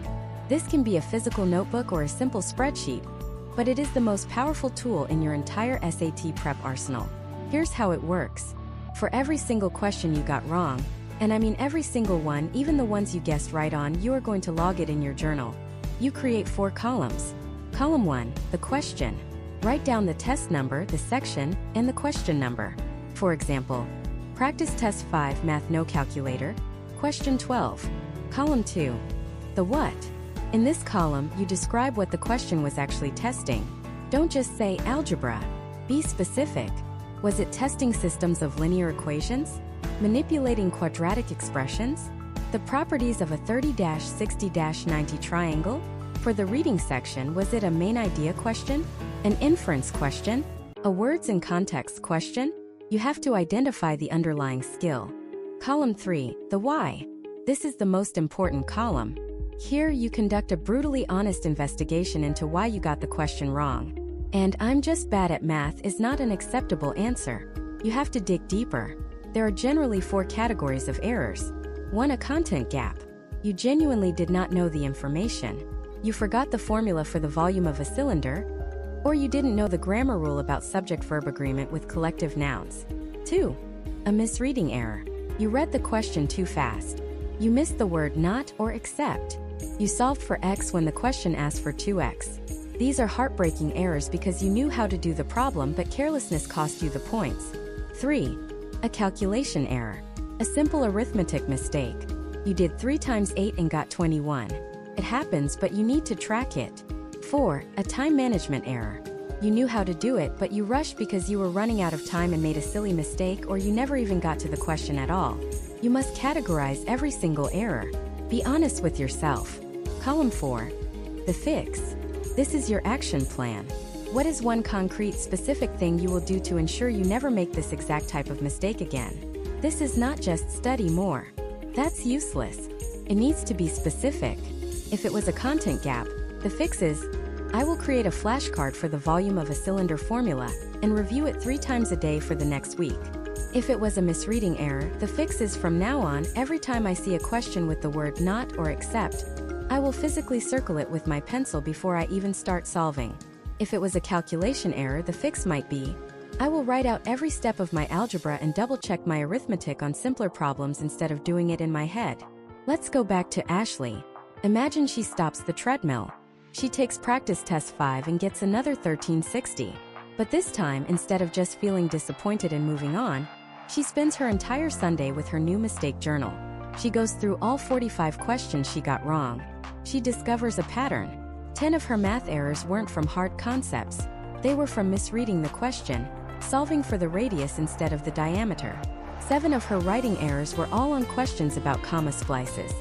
Speaker 1: This can be a physical notebook or a simple spreadsheet, but it is the most powerful tool in your entire SAT prep arsenal. Here's how it works. For every single question you got wrong, and I mean every single one, even the ones you guessed right on, you are going to log it in your journal. You create 4 columns. Column 1, the question. Write down the test number, the section, and the question number. For example, practice test 5, math no calculator, question 12. Column 2, the what. In this column, you describe what the question was actually testing. Don't just say algebra. Be specific. Was it testing systems of linear equations? Manipulating quadratic expressions? The properties of a 30-60-90 triangle? For the reading section, was it a main idea question? An inference question? A words and context question? You have to identify the underlying skill. Column 3, the why. This is the most important column. Here you conduct a brutally honest investigation into why you got the question wrong. And I'm just bad at math is not an acceptable answer. You have to dig deeper. There are generally 4 categories of errors. 1. A content gap. You genuinely did not know the information. You forgot the formula for the volume of a cylinder, or you didn't know the grammar rule about subject-verb agreement with collective nouns. 2. A misreading error. You read the question too fast. You missed the word not or except. You solved for x when the question asked for 2x. These are heartbreaking errors because you knew how to do the problem but carelessness cost you the points. 3. A calculation error. A simple arithmetic mistake. You did 3 times 8 and got 21. It happens, but you need to track it. 4. A time management error. You knew how to do it, but you rushed because you were running out of time and made a silly mistake, or you never even got to the question at all. You must categorize every single error. Be honest with yourself. Column 4. The fix. This is your action plan. What is one concrete, specific thing you will do to ensure you never make this exact type of mistake again? This is not just study more. That's useless. It needs to be specific. If it was a content gap, the fix is, I will create a flashcard for the volume of a cylinder formula and review it 3 times a day for the next week. If it was a misreading error, the fix is, from now on, every time I see a question with the word not or except, I will physically circle it with my pencil before I even start solving. If it was a calculation error, the fix might be, I will write out every step of my algebra and double-check my arithmetic on simpler problems instead of doing it in my head. Let's go back to Ashley. Imagine she stops the treadmill. She takes practice test 5 and gets another 1360. But this time, instead of just feeling disappointed and moving on, she spends her entire Sunday with her new mistake journal. She goes through all 45 questions she got wrong. She discovers a pattern. 10 of her math errors weren't from hard concepts. They were from misreading the question, solving for the radius instead of the diameter. 7 of her writing errors were all on questions about comma splices.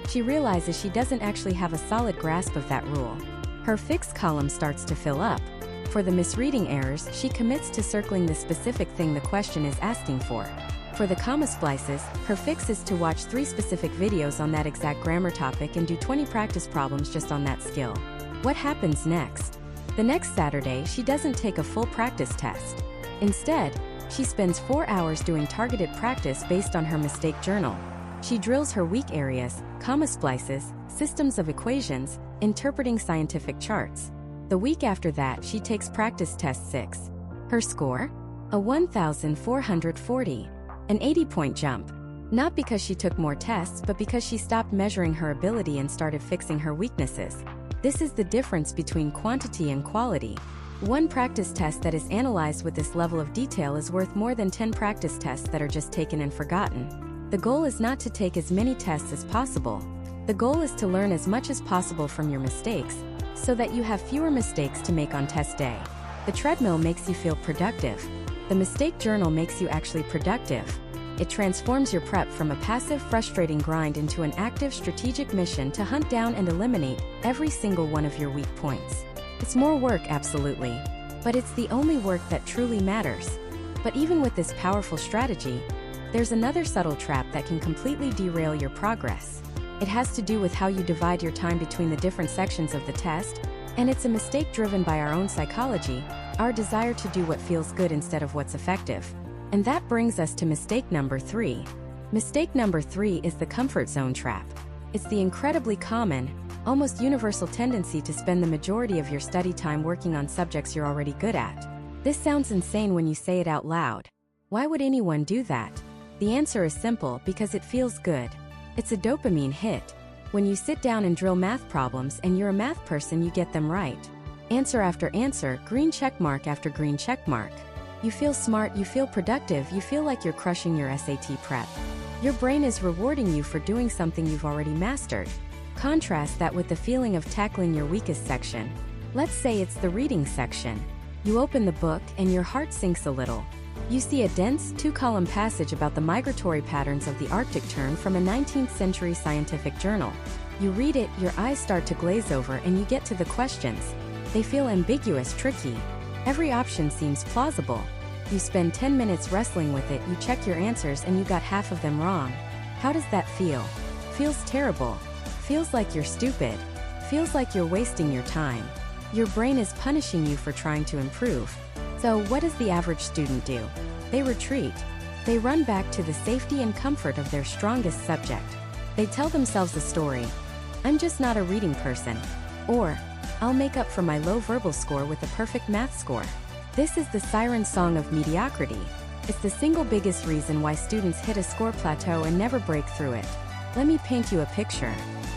Speaker 1: She realizes she doesn't actually have a solid grasp of that rule. Her fix column starts to fill up. For the misreading errors, she commits to circling the specific thing the question is asking for. For the comma splices, her fix is to watch 3 specific videos on that exact grammar topic and do 20 practice problems just on that skill. What happens next? The next Saturday, she doesn't take a full practice test. Instead, she spends 4 hours doing targeted practice based on her mistake journal. She drills her weak areas, comma splices, systems of equations, interpreting scientific charts. The week after that, she takes practice test 6. Her score? A 1,440. An 80-point jump. Not because she took more tests, but because she stopped measuring her ability and started fixing her weaknesses. This is the difference between quantity and quality. One practice test that is analyzed with this level of detail is worth more than 10 practice tests that are just taken and forgotten. The goal is not to take as many tests as possible. The goal is to learn as much as possible from your mistakes, so that you have fewer mistakes to make on test day. The treadmill makes you feel productive. The mistake journal makes you actually productive. It transforms your prep from a passive, frustrating grind into an active, strategic mission to hunt down and eliminate every single one of your weak points. It's more work, absolutely, but it's the only work that truly matters. But even with this powerful strategy, there's another subtle trap that can completely derail your progress. It has to do with how you divide your time between the different sections of the test, and it's a mistake driven by our own psychology, our desire to do what feels good instead of what's effective. And that brings us to mistake number 3. Mistake number 3 is the comfort zone trap. It's the incredibly common, almost universal tendency to spend the majority of your study time working on subjects you're already good at. This sounds insane when you say it out loud. Why would anyone do that? The answer is simple: because it feels good. It's a dopamine hit. When you sit down and drill math problems and you're a math person, you get them right. Answer after answer, green checkmark after green checkmark. You feel smart, you feel productive, you feel like you're crushing your SAT prep. Your brain is rewarding you for doing something you've already mastered. Contrast that with the feeling of tackling your weakest section. Let's say it's the reading section. You open the book and your heart sinks a little. You see a dense 2-column passage about the migratory patterns of the Arctic tern from a 19th century scientific journal. You read it, your eyes start to glaze over, and you get to the questions. They feel ambiguous, tricky. Every option seems plausible. You spend 10 minutes wrestling with it, you check your answers, and you got half of them wrong. How does that feel? Feels terrible. Feels like you're stupid. Feels like you're wasting your time. Your brain is punishing you for trying to improve. So what does the average student do? They retreat. They run back to the safety and comfort of their strongest subject. They tell themselves a story. I'm just not a reading person. Or, I'll make up for my low verbal score with a perfect math score. This is the siren song of mediocrity. It's the single biggest reason why students hit a score plateau and never break through it. Let me paint you a picture.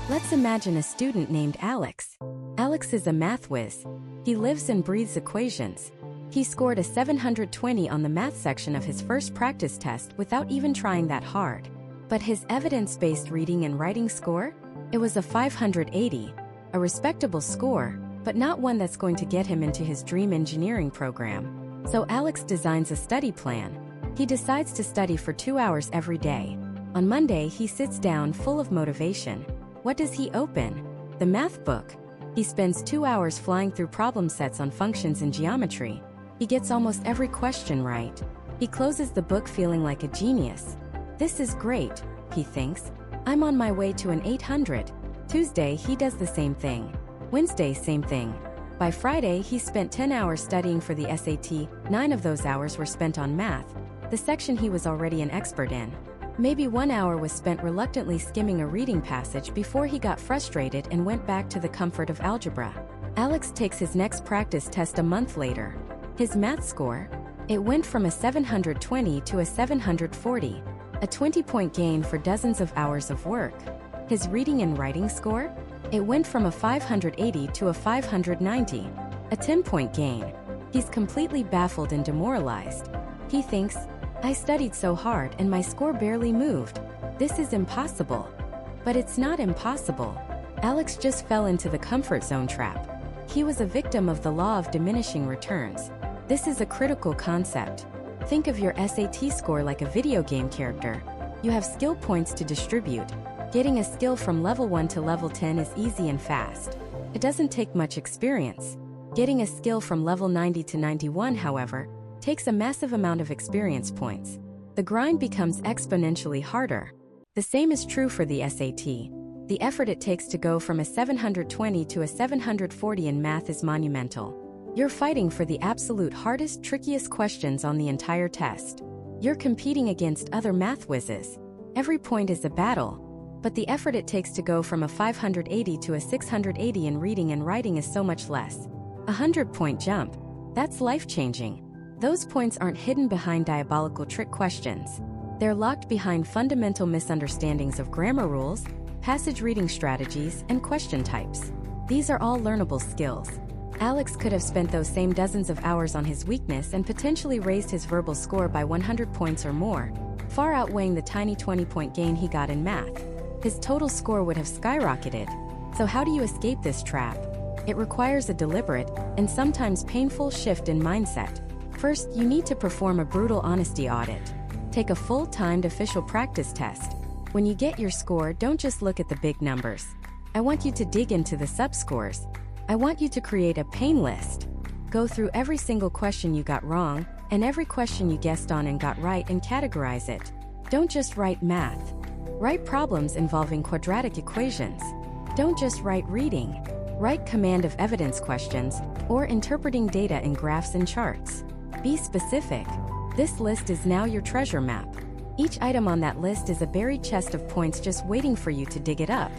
Speaker 1: Let's imagine a student named Alex. Alex is a math whiz. He lives and breathes equations. He scored a 720 on the math section of his first practice test without even trying that hard. But his evidence-based reading and writing score? It was a 580, a respectable score, but not one that's going to get him into his dream engineering program. So Alex designs a study plan. He decides to study for 2 hours every day. On Monday, he sits down full of motivation. What does he open? The math book. He spends 2 hours flying through problem sets on functions in geometry. He gets almost every question right. He closes the book feeling like a genius. This is great, he thinks. I'm on my way to an 800. Tuesday, he does the same thing. Wednesday, same thing. By Friday, he spent 10 hours studying for the SAT. 9 of those hours were spent on math, the section he was already an expert in. Maybe 1 hour was spent reluctantly skimming a reading passage before he got frustrated and went back to the comfort of algebra. Alex takes his next practice test a month later. His math score? It went from a 720 to a 740, a 20-point gain for dozens of hours of work. His reading and writing score? It went from a 580 to a 590, a 10-point gain. He's completely baffled and demoralized. He thinks, I studied so hard and my score barely moved. This is impossible. But it's not impossible. Alex just fell into the comfort zone trap. He was a victim of the law of diminishing returns. This is a critical concept. Think of your SAT score like a video game character. You have skill points to distribute. Getting a skill from level 1 to level 10 is easy and fast. It doesn't take much experience. Getting a skill from level 90 to 91, however, takes a massive amount of experience points. The grind becomes exponentially harder. The same is true for the SAT. The effort it takes to go from a 720 to a 740 in math is monumental. You're fighting for the absolute hardest, trickiest questions on the entire test. You're competing against other math whizzes. Every point is a battle. But the effort it takes to go from a 580 to a 680 in reading and writing is so much less. A 100-point jump. That's life-changing. Those points aren't hidden behind diabolical trick questions. They're locked behind fundamental misunderstandings of grammar rules, passage reading strategies, and question types. These are all learnable skills. Alex could have spent those same dozens of hours on his weakness and potentially raised his verbal score by 100 points or more, far outweighing the tiny 20-point gain he got in math. His total score would have skyrocketed. So how do you escape this trap? It requires a deliberate, and sometimes painful shift in mindset. First, you need to perform a brutal honesty audit. Take a full-timed official practice test. When you get your score, don't just look at the big numbers. I want you to dig into the sub-scores. I want you to create a pain list. Go through every single question you got wrong, and every question you guessed on and got right, and categorize it. Don't just write math. Write problems involving quadratic equations. Don't just write reading. Write command of evidence questions, or interpreting data in graphs and charts. Be specific. This list is now your treasure map. Each item on that list is a buried chest of points just waiting for you to dig it up.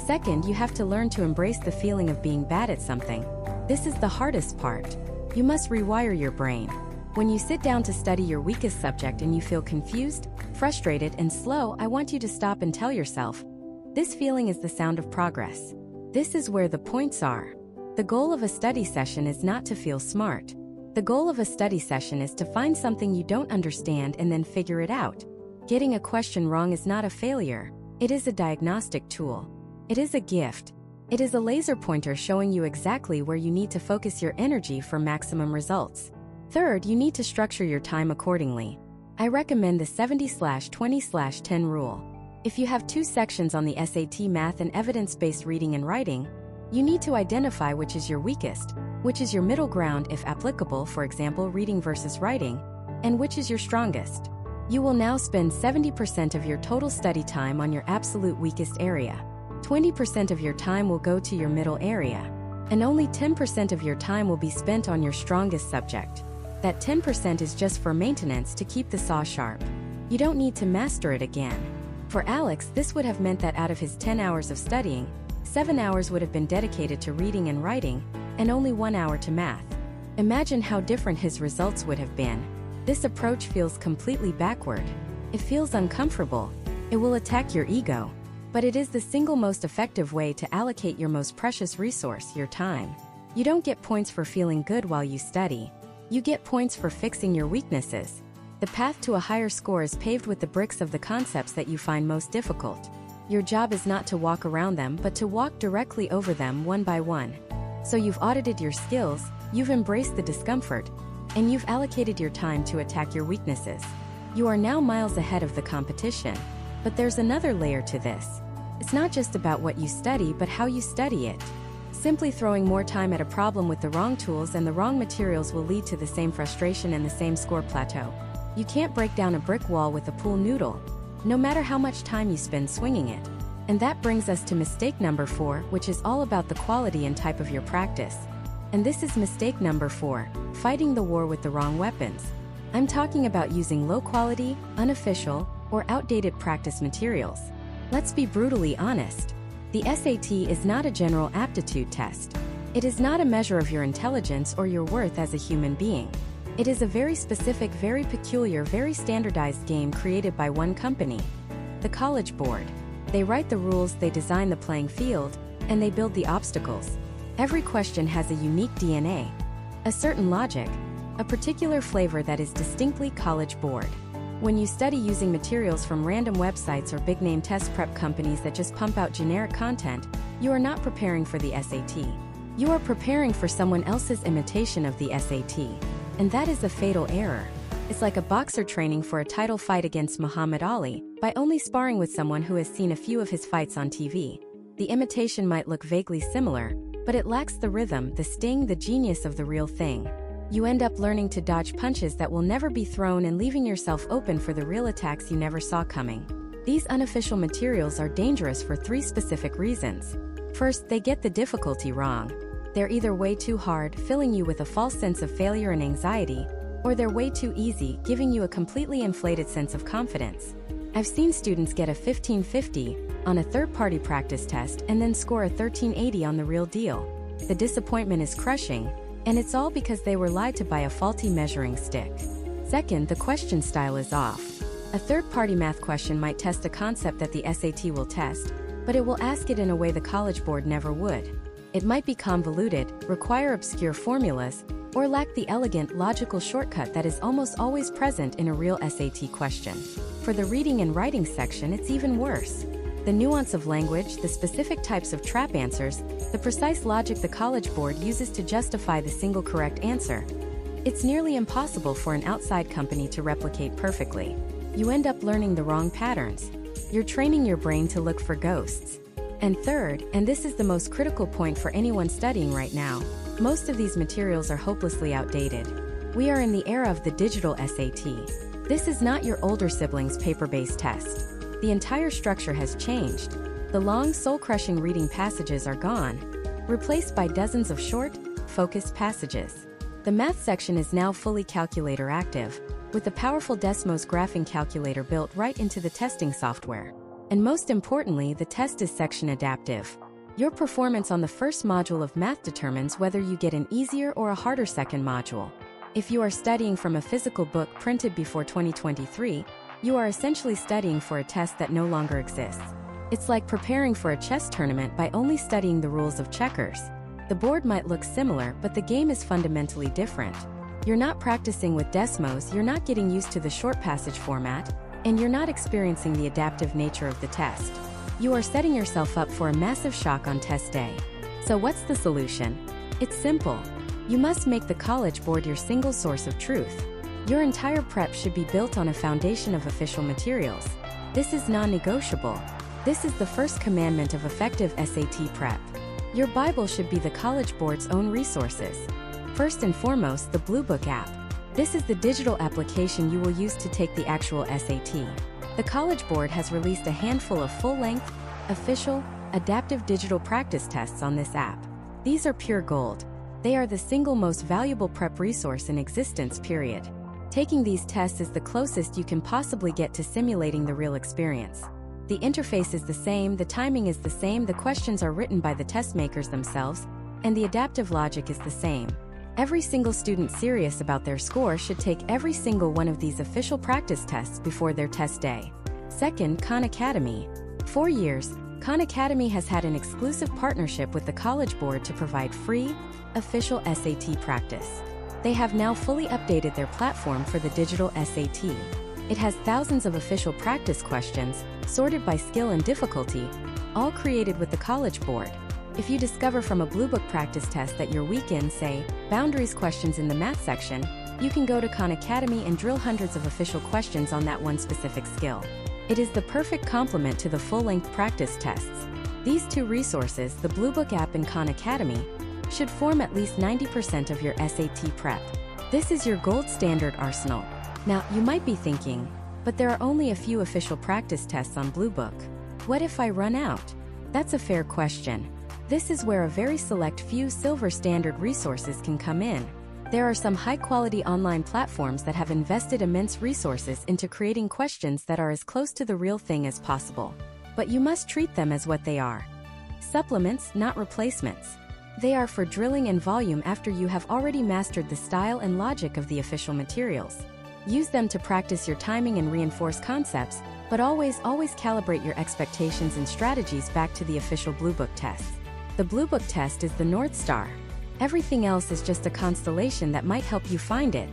Speaker 1: Second, you have to learn to embrace the feeling of being bad at something. This is the hardest part. You must rewire your brain. When you sit down to study your weakest subject and you feel confused, frustrated, and slow, I want you to stop and tell yourself, this feeling is the sound of progress. This is where the points are. The goal of a study session is not to feel smart. The goal of a study session is to find something you don't understand and then figure it out. Getting a question wrong is not a failure. It is a diagnostic tool. It is a gift. It is a laser pointer showing you exactly where you need to focus your energy for maximum results. Third, you need to structure your time accordingly. I recommend the 70/20/10 rule. If you have 2 sections on the SAT math and evidence-based reading and writing, you need to identify which is your weakest, which is your middle ground if applicable, for example, reading versus writing, and which is your strongest. You will now spend 70% of your total study time on your absolute weakest area. 20% of your time will go to your middle area, and only 10% of your time will be spent on your strongest subject. That 10% is just for maintenance to keep the saw sharp. You don't need to master it again. For Alex, this would have meant that out of his 10 hours of studying, 7 hours would have been dedicated to reading and writing, and only 1 hour to math. Imagine how different his results would have been. This approach feels completely backward. It feels uncomfortable. It will attack your ego. But it is the single most effective way to allocate your most precious resource, your time. You don't get points for feeling good while you study. You get points for fixing your weaknesses. The path to a higher score is paved with the bricks of the concepts that you find most difficult. Your job is not to walk around them but to walk directly over them one by one. So you've audited your skills, you've embraced the discomfort, and you've allocated your time to attack your weaknesses. You are now miles ahead of the competition. But there's another layer to this. It's not just about what you study but how you study it. Simply throwing more time at a problem with the wrong tools and the wrong materials will lead to the same frustration and the same score plateau. You can't break down a brick wall with a pool noodle, no matter how much time you spend swinging it. And that brings us to mistake number 4, which is all about the quality and type of your practice. And this is mistake number 4, fighting the war with the wrong weapons. I'm talking about using low-quality, unofficial, or outdated practice materials. Let's be brutally honest. The SAT is not a general aptitude test. It is not a measure of your intelligence or your worth as a human being. It is a very specific, very peculiar, very standardized game created by one company, the College Board. They write the rules, they design the playing field, and they build the obstacles. Every question has a unique DNA, a certain logic, a particular flavor that is distinctly College Board. When you study using materials from random websites or big-name test prep companies that just pump out generic content, you are not preparing for the SAT. You are preparing for someone else's imitation of the SAT. And that is a fatal error. It's like a boxer training for a title fight against Muhammad Ali by only sparring with someone who has seen a few of his fights on TV. The imitation might look vaguely similar, but it lacks the rhythm, the sting, the genius of the real thing. You end up learning to dodge punches that will never be thrown and leaving yourself open for the real attacks you never saw coming. These unofficial materials are dangerous for 3 specific reasons. First, they get the difficulty wrong. They're either way too hard, filling you with a false sense of failure and anxiety, or they're way too easy, giving you a completely inflated sense of confidence. I've seen students get a 1550 on a third-party practice test and then score a 1380 on the real deal. The disappointment is crushing, and it's all because they were lied to by a faulty measuring stick. Second, the question style is off. A third-party math question might test a concept that the SAT will test, but it will ask it in a way the College Board never would. It might be convoluted, require obscure formulas, or lack the elegant, logical shortcut that is almost always present in a real SAT question. For the reading and writing section, it's even worse. The nuance of language, the specific types of trap answers, the precise logic the College Board uses to justify the single correct answer. It's nearly impossible for an outside company to replicate perfectly. You end up learning the wrong patterns. You're training your brain to look for ghosts. And third, and this is the most critical point for anyone studying right now, most of these materials are hopelessly outdated. We are in the era of the digital SAT. This is not your older sibling's paper-based test. The entire structure has changed. The long, soul-crushing reading passages are gone, replaced by dozens of short, focused passages. The math section is now fully calculator active, with the powerful Desmos graphing calculator built right into the testing software. And most importantly, the test is section adaptive. Your performance on the first module of math determines whether you get an easier or a harder second module. If you are studying from a physical book printed before 2023, you are essentially studying for a test that no longer exists. It's like preparing for a chess tournament by only studying the rules of checkers. The board might look similar, but the game is fundamentally different. You're not practicing with Desmos, you're not getting used to the short passage format, and you're not experiencing the adaptive nature of the test. You are setting yourself up for a massive shock on test day. So what's the solution? It's simple. You must make the College Board your single source of truth. Your entire prep should be built on a foundation of official materials. This is non-negotiable. This is the first commandment of effective SAT prep. Your Bible should be the College Board's own resources. First and foremost, the Bluebook app. This is the digital application you will use to take the actual SAT. The College Board has released a handful of full-length, official, adaptive digital practice tests on this app. These are pure gold. They are the single most valuable prep resource in existence, period. Taking these tests is the closest you can possibly get to simulating the real experience. The interface is the same, the timing is the same, the questions are written by the test makers themselves, and the adaptive logic is the same. Every single student serious about their score should take every single one of these official practice tests before their test day. Second, Khan Academy. For years, Khan Academy has had an exclusive partnership with the College Board to provide free, official SAT practice. They have now fully updated their platform for the digital SAT. It has thousands of official practice questions, sorted by skill and difficulty, all created with the College Board. If you discover from a Bluebook practice test that you're weak in, say, boundaries questions in the math section, you can go to Khan Academy and drill hundreds of official questions on that one specific skill. It is the perfect complement to the full-length practice tests. These two resources, the Bluebook app and Khan Academy, should form at least 90% of your SAT prep. This is your gold standard arsenal. Now, you might be thinking, but there are only a few official practice tests on Bluebook. What if I run out? That's a fair question. This is where a very select few silver standard resources can come in. There are some high-quality online platforms that have invested immense resources into creating questions that are as close to the real thing as possible. But you must treat them as what they are. Supplements, not replacements. They are for drilling and volume after you have already mastered the style and logic of the official materials. Use them to practice your timing and reinforce concepts, but always calibrate your expectations and strategies back to the official Bluebook tests. The Bluebook test is the North Star. Everything else is just a constellation that might help you find it.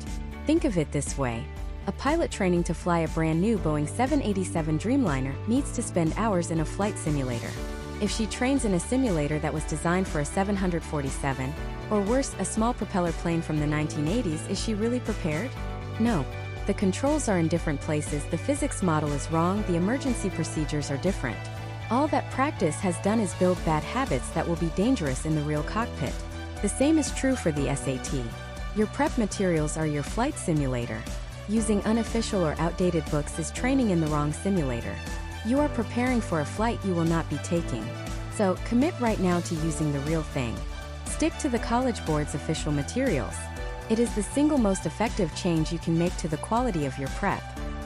Speaker 1: Think of it this way. A pilot training to fly a brand new Boeing 787 Dreamliner needs to spend hours in a flight simulator. If she trains in a simulator that was designed for a 747, or worse, a small propeller plane from the 1980s, is she really prepared? No. The controls are in different places, the physics model is wrong, the emergency procedures are different. All that practice has done is build bad habits that will be dangerous in the real cockpit. The same is true for the SAT. Your prep materials are your flight simulator. Using unofficial or outdated books is training in the wrong simulator. You are preparing for a flight you will not be taking. So, commit right now to using the real thing. Stick to the College Board's official materials. It is the single most effective change you can make to the quality of your prep.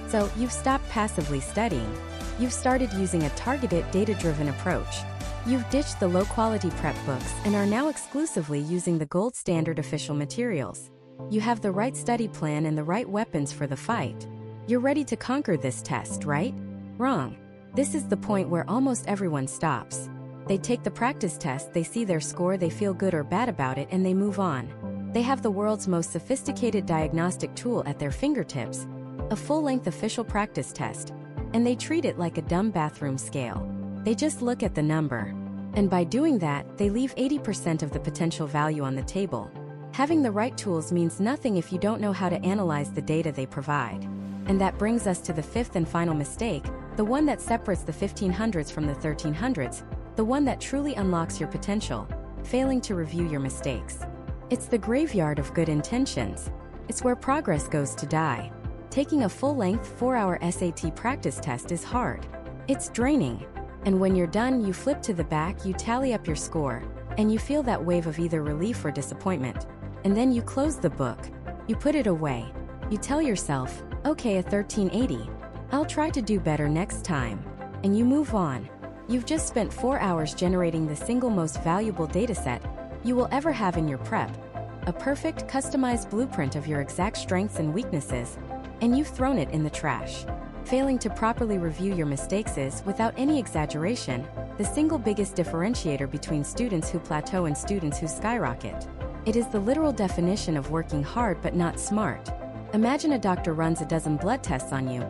Speaker 1: So, you've stopped passively studying. You've started using a targeted, data-driven approach. You've ditched the low-quality prep books and are now exclusively using the gold standard official materials. You have the right study plan and the right weapons for the fight. You're ready to conquer this test, right? Wrong. This is the point where almost everyone stops. They take the practice test, they see their score, they feel good or bad about it, and they move on. They have the world's most sophisticated diagnostic tool at their fingertips, a full-length official practice test, and they treat it like a dumb bathroom scale. They just look at the number. And by doing that, they leave 80% of the potential value on the table. Having the right tools means nothing if you don't know how to analyze the data they provide. And that brings us to the fifth and final mistake, the one that separates the 1500s from the 1300s, the one that truly unlocks your potential, failing to review your mistakes. It's the graveyard of good intentions. It's where progress goes to die. Taking a full-length 4-hour SAT practice test is hard. It's draining. And when you're done, you flip to the back, you tally up your score, and you feel that wave of either relief or disappointment. And then you close the book. You put it away. You tell yourself, okay, a 1380. I'll try to do better next time. And you move on. You've just spent 4 hours generating the single most valuable dataset you will ever have in your prep. A perfect, customized blueprint of your exact strengths and weaknesses, and you've thrown it in the trash. Failing to properly review your mistakes is, without any exaggeration, the single biggest differentiator between students who plateau and students who skyrocket. It is the literal definition of working hard but not smart. Imagine a doctor runs a dozen blood tests on you,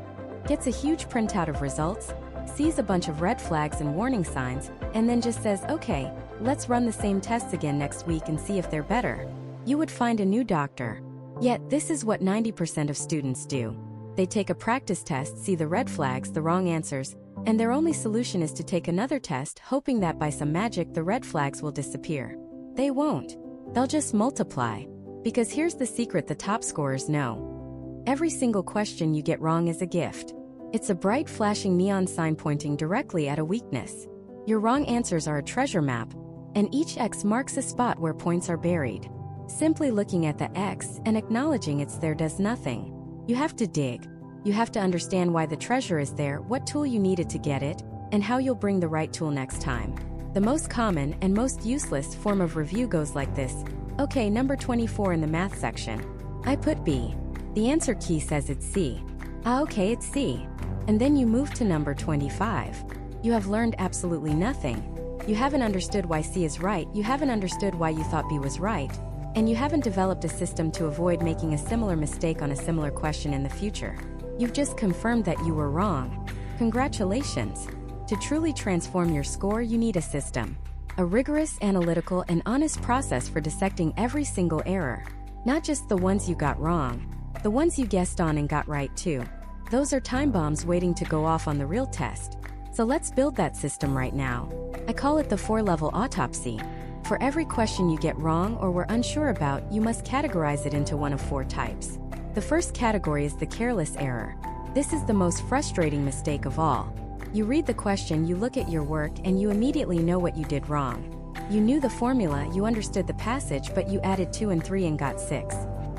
Speaker 1: gets a huge printout of results, sees a bunch of red flags and warning signs, and then just says, okay, let's run the same tests again next week and see if they're better. You would find a new doctor. Yet, this is what 90% of students do. They take a practice test, see the red flags, the wrong answers, and their only solution is to take another test, hoping that by some magic the red flags will disappear. They won't. They'll just multiply. Because here's the secret the top scorers know. Every single question you get wrong is a gift. It's a bright flashing neon sign pointing directly at a weakness. Your wrong answers are a treasure map, and each X marks a spot where points are buried. Simply looking at the X and acknowledging it's there does nothing. You have to dig. You have to understand why the treasure is there, what tool you needed to get it, and how you'll bring the right tool next time. The most common and most useless form of review goes like this. Okay, number 24 in the math section. I put B. The answer key says it's C. Ah, okay, it's C. And then you move to number 25. You have learned absolutely nothing. You haven't understood why C is right, you haven't understood why you thought B was right, and you haven't developed a system to avoid making a similar mistake on a similar question in the future. You've just confirmed that you were wrong. Congratulations! To truly transform your score, you need a system. A rigorous, analytical, and honest process for dissecting every single error. Not just the ones you got wrong, the ones you guessed on and got right too. Those are time bombs waiting to go off on the real test. So let's build that system right now. I call it the 4-level autopsy. For every question you get wrong or were unsure about, you must categorize it into one of 4 types. The first category is the careless error. This is the most frustrating mistake of all. You read the question, you look at your work, and you immediately know what you did wrong. You knew the formula, you understood the passage, but you added 2 and 3 and got 6.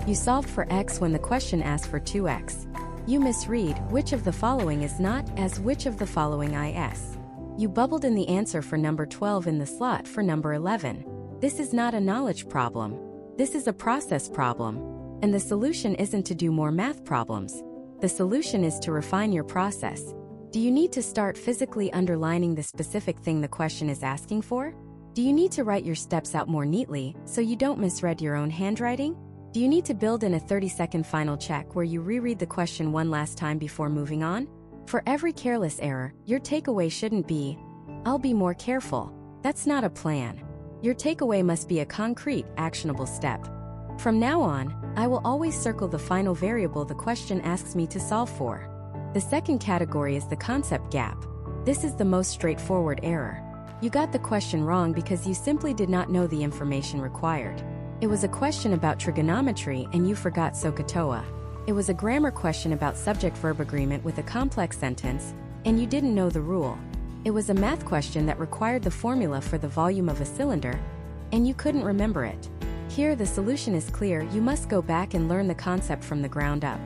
Speaker 1: You solved for x when the question asked for 2x. You misread, which of the following is not, as which of the following is. You bubbled in the answer for number 12 in the slot for number 11. This is not a knowledge problem. This is a process problem. And the solution isn't to do more math problems. The solution is to refine your process. Do you need to start physically underlining the specific thing the question is asking for? Do you need to write your steps out more neatly so you don't misread your own handwriting? Do you need to build in a 30-second final check where you reread the question one last time before moving on? For every careless error, your takeaway shouldn't be, "I'll be more careful." That's not a plan. Your takeaway must be a concrete, actionable step. From now on, I will always circle the final variable the question asks me to solve for. The second category is the concept gap. This is the most straightforward error. You got the question wrong because you simply did not know the information required. It was a question about trigonometry and you forgot SOHCAHTOA. It was a grammar question about subject-verb agreement with a complex sentence, and you didn't know the rule. It was a math question that required the formula for the volume of a cylinder, and you couldn't remember it. Here, the solution is clear. You must go back and learn the concept from the ground up.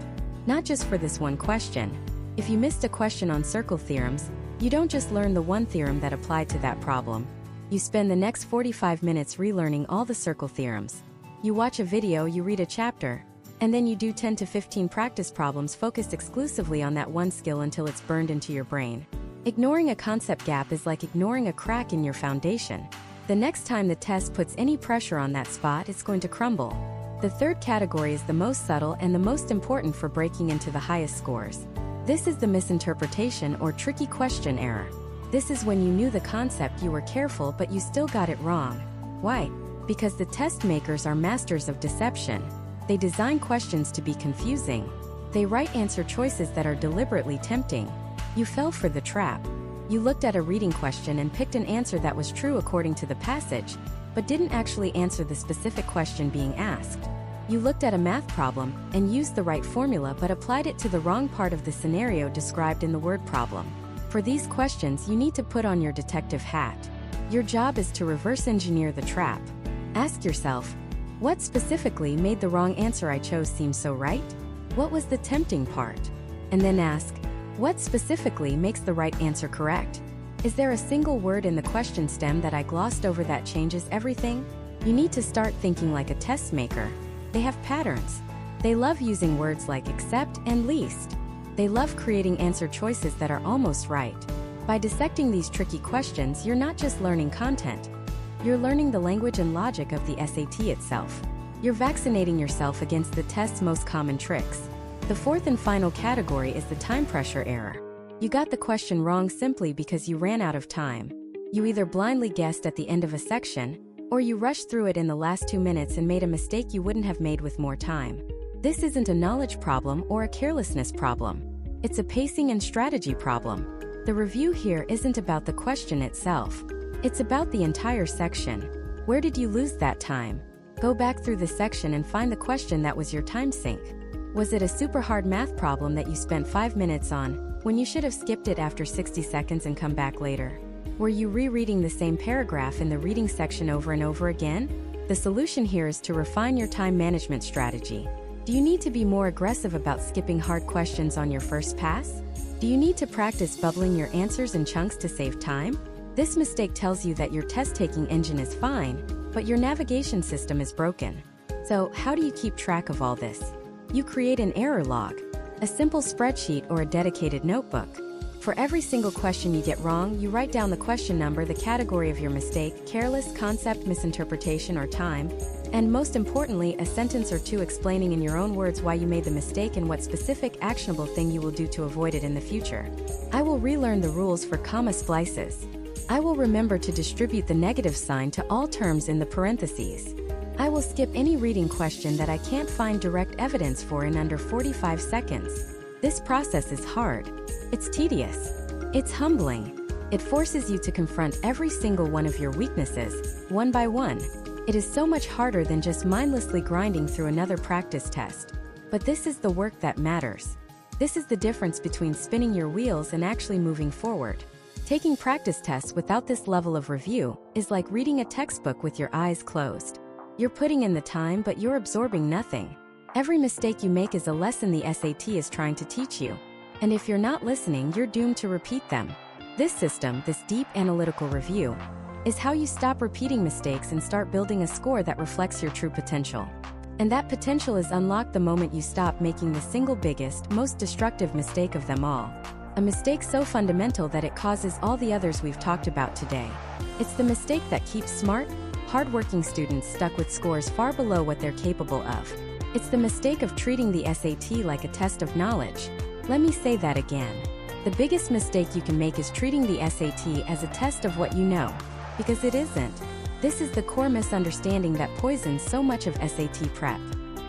Speaker 1: Not just for this one question. If you missed a question on circle theorems, you don't just learn the one theorem that applied to that problem. You spend the next 45 minutes relearning all the circle theorems. You watch a video, you read a chapter, and then you do 10 to 15 practice problems focused exclusively on that one skill until it's burned into your brain. Ignoring a concept gap is like ignoring a crack in your foundation. The next time the test puts any pressure on that spot, it's going to crumble. The third category is the most subtle and the most important for breaking into the highest scores. This is the misinterpretation or tricky question error. This is when you knew the concept, you were careful, but you still got it wrong. Why? Because the test makers are masters of deception. They design questions to be confusing. They write answer choices that are deliberately tempting. You fell for the trap. You looked at a reading question and picked an answer that was true according to the passage, but didn't actually answer the specific question being asked. You looked at a math problem and used the right formula but applied it to the wrong part of the scenario described in the word problem. For these questions, you need to put on your detective hat. Your job is to reverse engineer the trap. Ask yourself, what specifically made the wrong answer I chose seem so right? What was the tempting part? And then ask, what specifically makes the right answer correct? Is there a single word in the question stem that I glossed over that changes everything? You need to start thinking like a test maker. They have patterns. They love using words like except and least. They love creating answer choices that are almost right. By dissecting these tricky questions, you're not just learning content. You're learning the language and logic of the SAT itself. You're vaccinating yourself against the test's most common tricks. The fourth and final category is the time pressure error. You got the question wrong simply because you ran out of time. You either blindly guessed at the end of a section, or you rushed through it in the last 2 minutes and made a mistake you wouldn't have made with more time. This isn't a knowledge problem or a carelessness problem. It's a pacing and strategy problem. The review here isn't about the question itself. It's about the entire section. Where did you lose that time? Go back through the section and find the question that was your time sink. Was it a super hard math problem that you spent 5 minutes on, when you should have skipped it after 60 seconds and come back later? Were you rereading the same paragraph in the reading section over and over again? The solution here is to refine your time management strategy. Do you need to be more aggressive about skipping hard questions on your first pass? Do you need to practice bubbling your answers in chunks to save time? This mistake tells you that your test-taking engine is fine, but your navigation system is broken. So, how do you keep track of all this? You create an error log, a simple spreadsheet or a dedicated notebook. For every single question you get wrong, you write down the question number, the category of your mistake, careless, concept, misinterpretation, or time, and most importantly, a sentence or two explaining in your own words why you made the mistake and what specific actionable thing you will do to avoid it in the future. I will relearn the rules for comma splices. I will remember to distribute the negative sign to all terms in the parentheses. I will skip any reading question that I can't find direct evidence for in under 45 seconds. This process is hard. It's tedious. It's humbling. It forces you to confront every single one of your weaknesses, one by one. It is so much harder than just mindlessly grinding through another practice test. But this is the work that matters. This is the difference between spinning your wheels and actually moving forward. Taking practice tests without this level of review is like reading a textbook with your eyes closed. You're putting in the time, but you're absorbing nothing. Every mistake you make is a lesson the SAT is trying to teach you. And if you're not listening, you're doomed to repeat them. This system, this deep analytical review, is how you stop repeating mistakes and start building a score that reflects your true potential. And that potential is unlocked the moment you stop making the single biggest, most destructive mistake of them all. A mistake so fundamental that it causes all the others we've talked about today. It's the mistake that keeps smart, hardworking students stuck with scores far below what they're capable of. It's the mistake of treating the SAT like a test of knowledge. Let me say that again. The biggest mistake you can make is treating the SAT as a test of what you know, because it isn't. This is the core misunderstanding that poisons so much of SAT prep.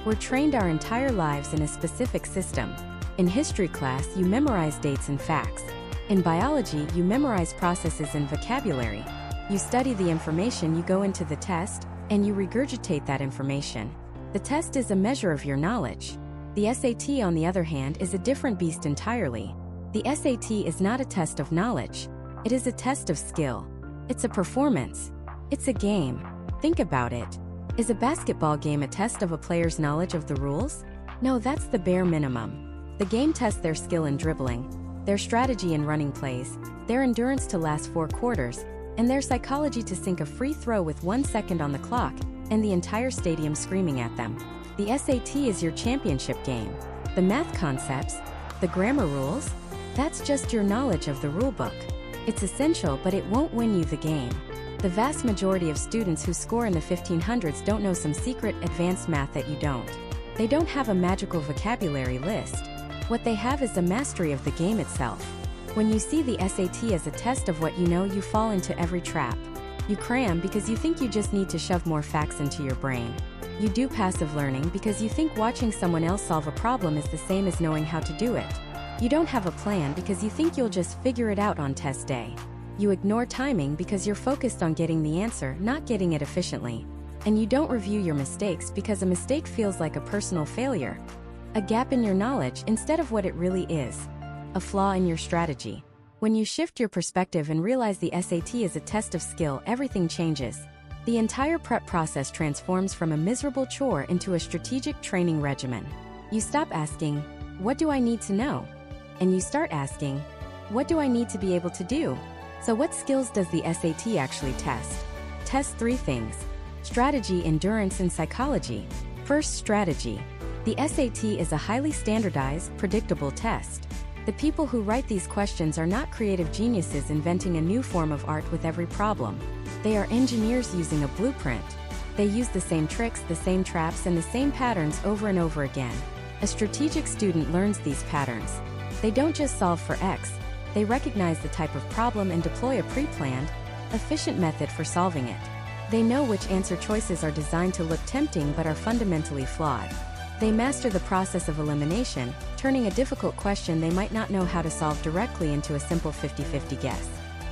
Speaker 1: We're trained our entire lives in a specific system. In history class, you memorize dates and facts. In biology, you memorize processes and vocabulary. You study the information, you go into the test, and you regurgitate that information. The test is a measure of your knowledge. The SAT, on the other hand, is a different beast entirely. The SAT is not a test of knowledge. It is a test of skill. It's a performance. It's a game. Think about it. Is a basketball game a test of a player's knowledge of the rules? No, that's the bare minimum. The game tests their skill in dribbling, their strategy in running plays, their endurance to last 4 quarters, and their psychology to sink a free throw with 1 second on the clock and the entire stadium screaming at them. The SAT is your championship game. The math concepts, the grammar rules, that's just your knowledge of the rulebook. It's essential, but it won't win you the game. The vast majority of students who score in the 1500s don't know some secret advanced math that you don't. They don't have a magical vocabulary list. What they have is a mastery of the game itself. When you see the SAT as a test of what you know, you fall into every trap. You cram because you think you just need to shove more facts into your brain. You do passive learning because you think watching someone else solve a problem is the same as knowing how to do it. You don't have a plan because you think you'll just figure it out on test day. You ignore timing because you're focused on getting the answer, not getting it efficiently. And you don't review your mistakes because a mistake feels like a personal failure. A gap in your knowledge instead of what it really is. A flaw in your strategy. When you shift your perspective and realize the SAT is a test of skill, everything changes. The entire prep process transforms from a miserable chore into a strategic training regimen. You stop asking, "What do I need to know?" And you start asking, "What do I need to be able to do?" So what skills does the SAT actually test? Test 3 things: strategy, endurance, and psychology. First, strategy. The SAT is a highly standardized, predictable test. The people who write these questions are not creative geniuses inventing a new form of art with every problem. They are engineers using a blueprint. They use the same tricks, the same traps, and the same patterns over and over again. A strategic student learns these patterns. They don't just solve for X. They recognize the type of problem and deploy a pre-planned, efficient method for solving it. They know which answer choices are designed to look tempting but are fundamentally flawed. They master the process of elimination, turning a difficult question they might not know how to solve directly into a simple 50-50 guess.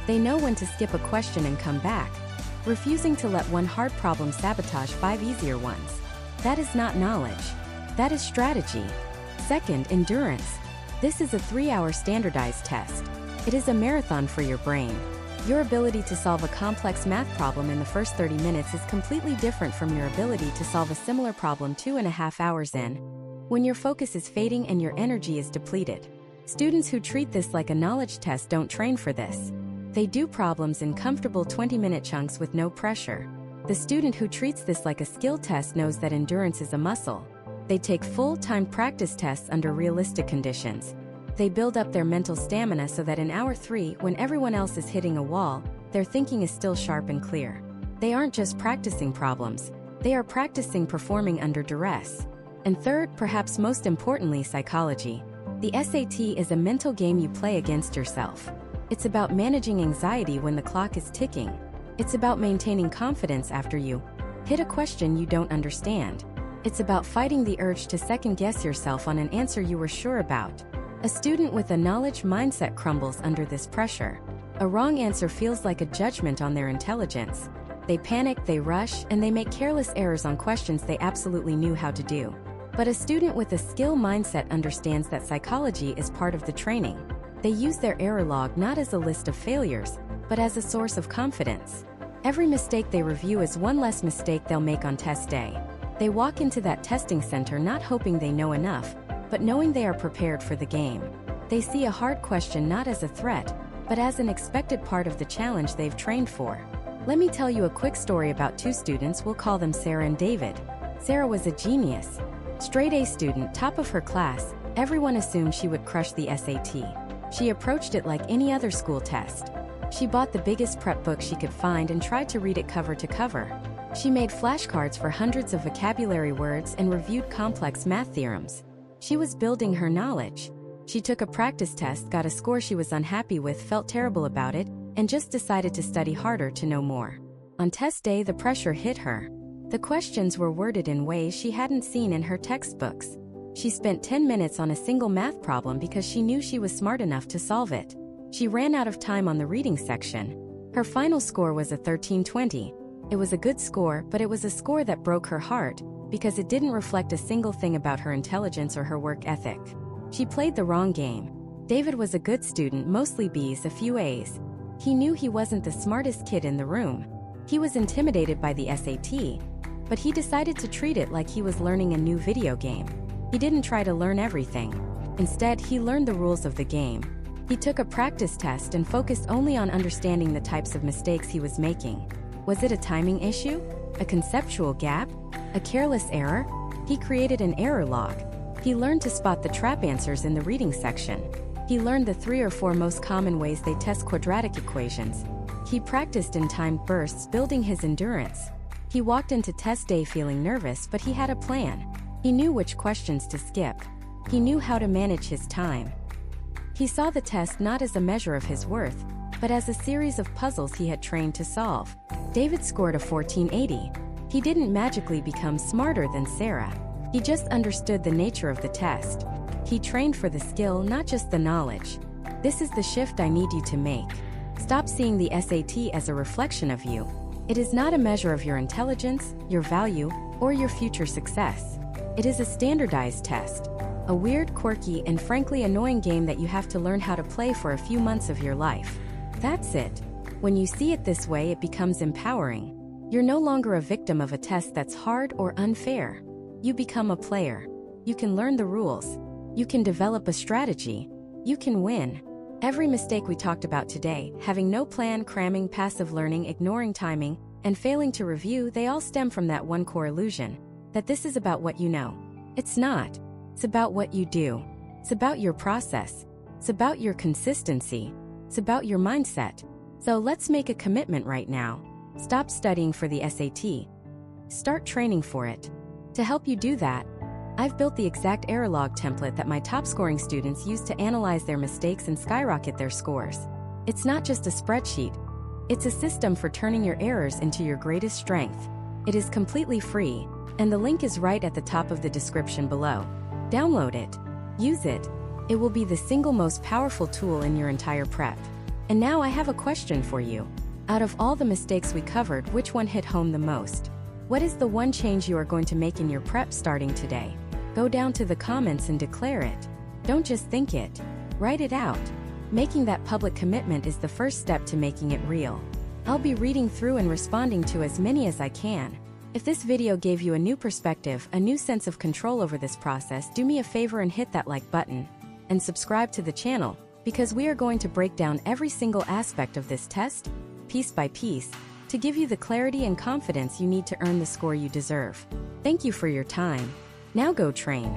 Speaker 1: They know when to skip a question and come back, refusing to let one hard problem sabotage 5 easier ones. That is not knowledge. That is strategy. Second, endurance. This is a 3-hour standardized test. It is a marathon for your brain. Your ability to solve a complex math problem in the first 30 minutes is completely different from your ability to solve a similar problem 2.5 hours in. when your focus is fading and your energy is depleted. Students who treat this like a knowledge test don't train for this. They do problems in comfortable 20-minute chunks with no pressure. The student who treats this like a skill test knows that endurance is a muscle. They take full-time practice tests under realistic conditions. They build up their mental stamina so that in hour 3, when everyone else is hitting a wall, their thinking is still sharp and clear. They aren't just practicing problems, they are practicing performing under duress. And third, perhaps most importantly, psychology. The SAT is a mental game you play against yourself. It's about managing anxiety when the clock is ticking. It's about maintaining confidence after you hit a question you don't understand. It's about fighting the urge to second-guess yourself on an answer you were sure about. A student with a knowledge mindset crumbles under this pressure. A wrong answer feels like a judgment on their intelligence. They panic, they rush, and they make careless errors on questions they absolutely knew how to do. But a student with a skill mindset understands that psychology is part of the training. They use their error log not as a list of failures, but as a source of confidence. Every mistake they review is one less mistake they'll make on test day. They walk into that testing center not hoping they know enough, but knowing they are prepared for the game. They see a hard question not as a threat, but as an expected part of the challenge they've trained for. Let me tell you a quick story about two students. We'll call them Sarah and David. Sarah was a genius. Straight A student, top of her class. Everyone assumed she would crush the SAT. She approached it like any other school test. She bought the biggest prep book she could find and tried to read it cover to cover. She made flashcards for hundreds of vocabulary words and reviewed complex math theorems. She was building her knowledge. She took a practice test, got a score she was unhappy with, felt terrible about it, and just decided to study harder to know more. On test day, the pressure hit her. The questions were worded in ways she hadn't seen in her textbooks. She spent 10 minutes on a single math problem because she knew she was smart enough to solve it. She ran out of time on the reading section. Her final score was a 1320. It was a good score, but it was a score that broke her heart because it didn't reflect a single thing about her intelligence or her work ethic. She played the wrong game. David was a good student, mostly B's, a few A's. He knew he wasn't the smartest kid in the room. He was intimidated by the SAT, but he decided to treat it like he was learning a new video game. He didn't try to learn everything. Instead, he learned the rules of the game. He took a practice test and focused only on understanding the types of mistakes he was making. Was it a timing issue? A conceptual gap? A careless error? He created an error log. He learned to spot the trap answers in the reading section. He learned the 3 or 4 most common ways they test quadratic equations. He practiced in timed bursts, building his endurance. He walked into test day feeling nervous, but he had a plan. He knew which questions to skip. He knew how to manage his time. He saw the test not as a measure of his worth, but as a series of puzzles he had trained to solve. David scored a 1480. He didn't magically become smarter than Sarah. He just understood the nature of the test. He trained for the skill, not just the knowledge. This is the shift I need you to make. Stop seeing the SAT as a reflection of you. It is not a measure of your intelligence, your value, or your future success. It is a standardized test. A weird, quirky, and frankly annoying game that you have to learn how to play for a few months of your life. That's it. When you see it this way, it becomes empowering. You're no longer a victim of a test that's hard or unfair. You become a player. You can learn the rules. You can develop a strategy. You can win. Every mistake we talked about today, having no plan, cramming, passive learning, ignoring timing, and failing to review, they all stem from that one core illusion, that this is about what you know. It's not. It's about what you do. It's about your process. It's about your consistency. It's about your mindset. So let's make a commitment right now. Stop studying for the SAT. Start training for it. To help you do that, I've built the exact error log template that my top-scoring students use to analyze their mistakes and skyrocket their scores. It's not just a spreadsheet. It's a system for turning your errors into your greatest strength. It is completely free, and the link is right at the top of the description below. Download it. Use it. It will be the single most powerful tool in your entire prep. And now I have a question for you. Out of all the mistakes we covered, which one hit home the most? What is the one change you are going to make in your prep starting today? Go down to the comments and declare it. Don't just think it. Write it out. Making that public commitment is the first step to making it real. I'll be reading through and responding to as many as I can. If this video gave you a new perspective, a new sense of control over this process, do me a favor and hit that like button and subscribe to the channel, because we are going to break down every single aspect of this test, piece by piece, to give you the clarity and confidence you need to earn the score you deserve. Thank you for your time. Now go train.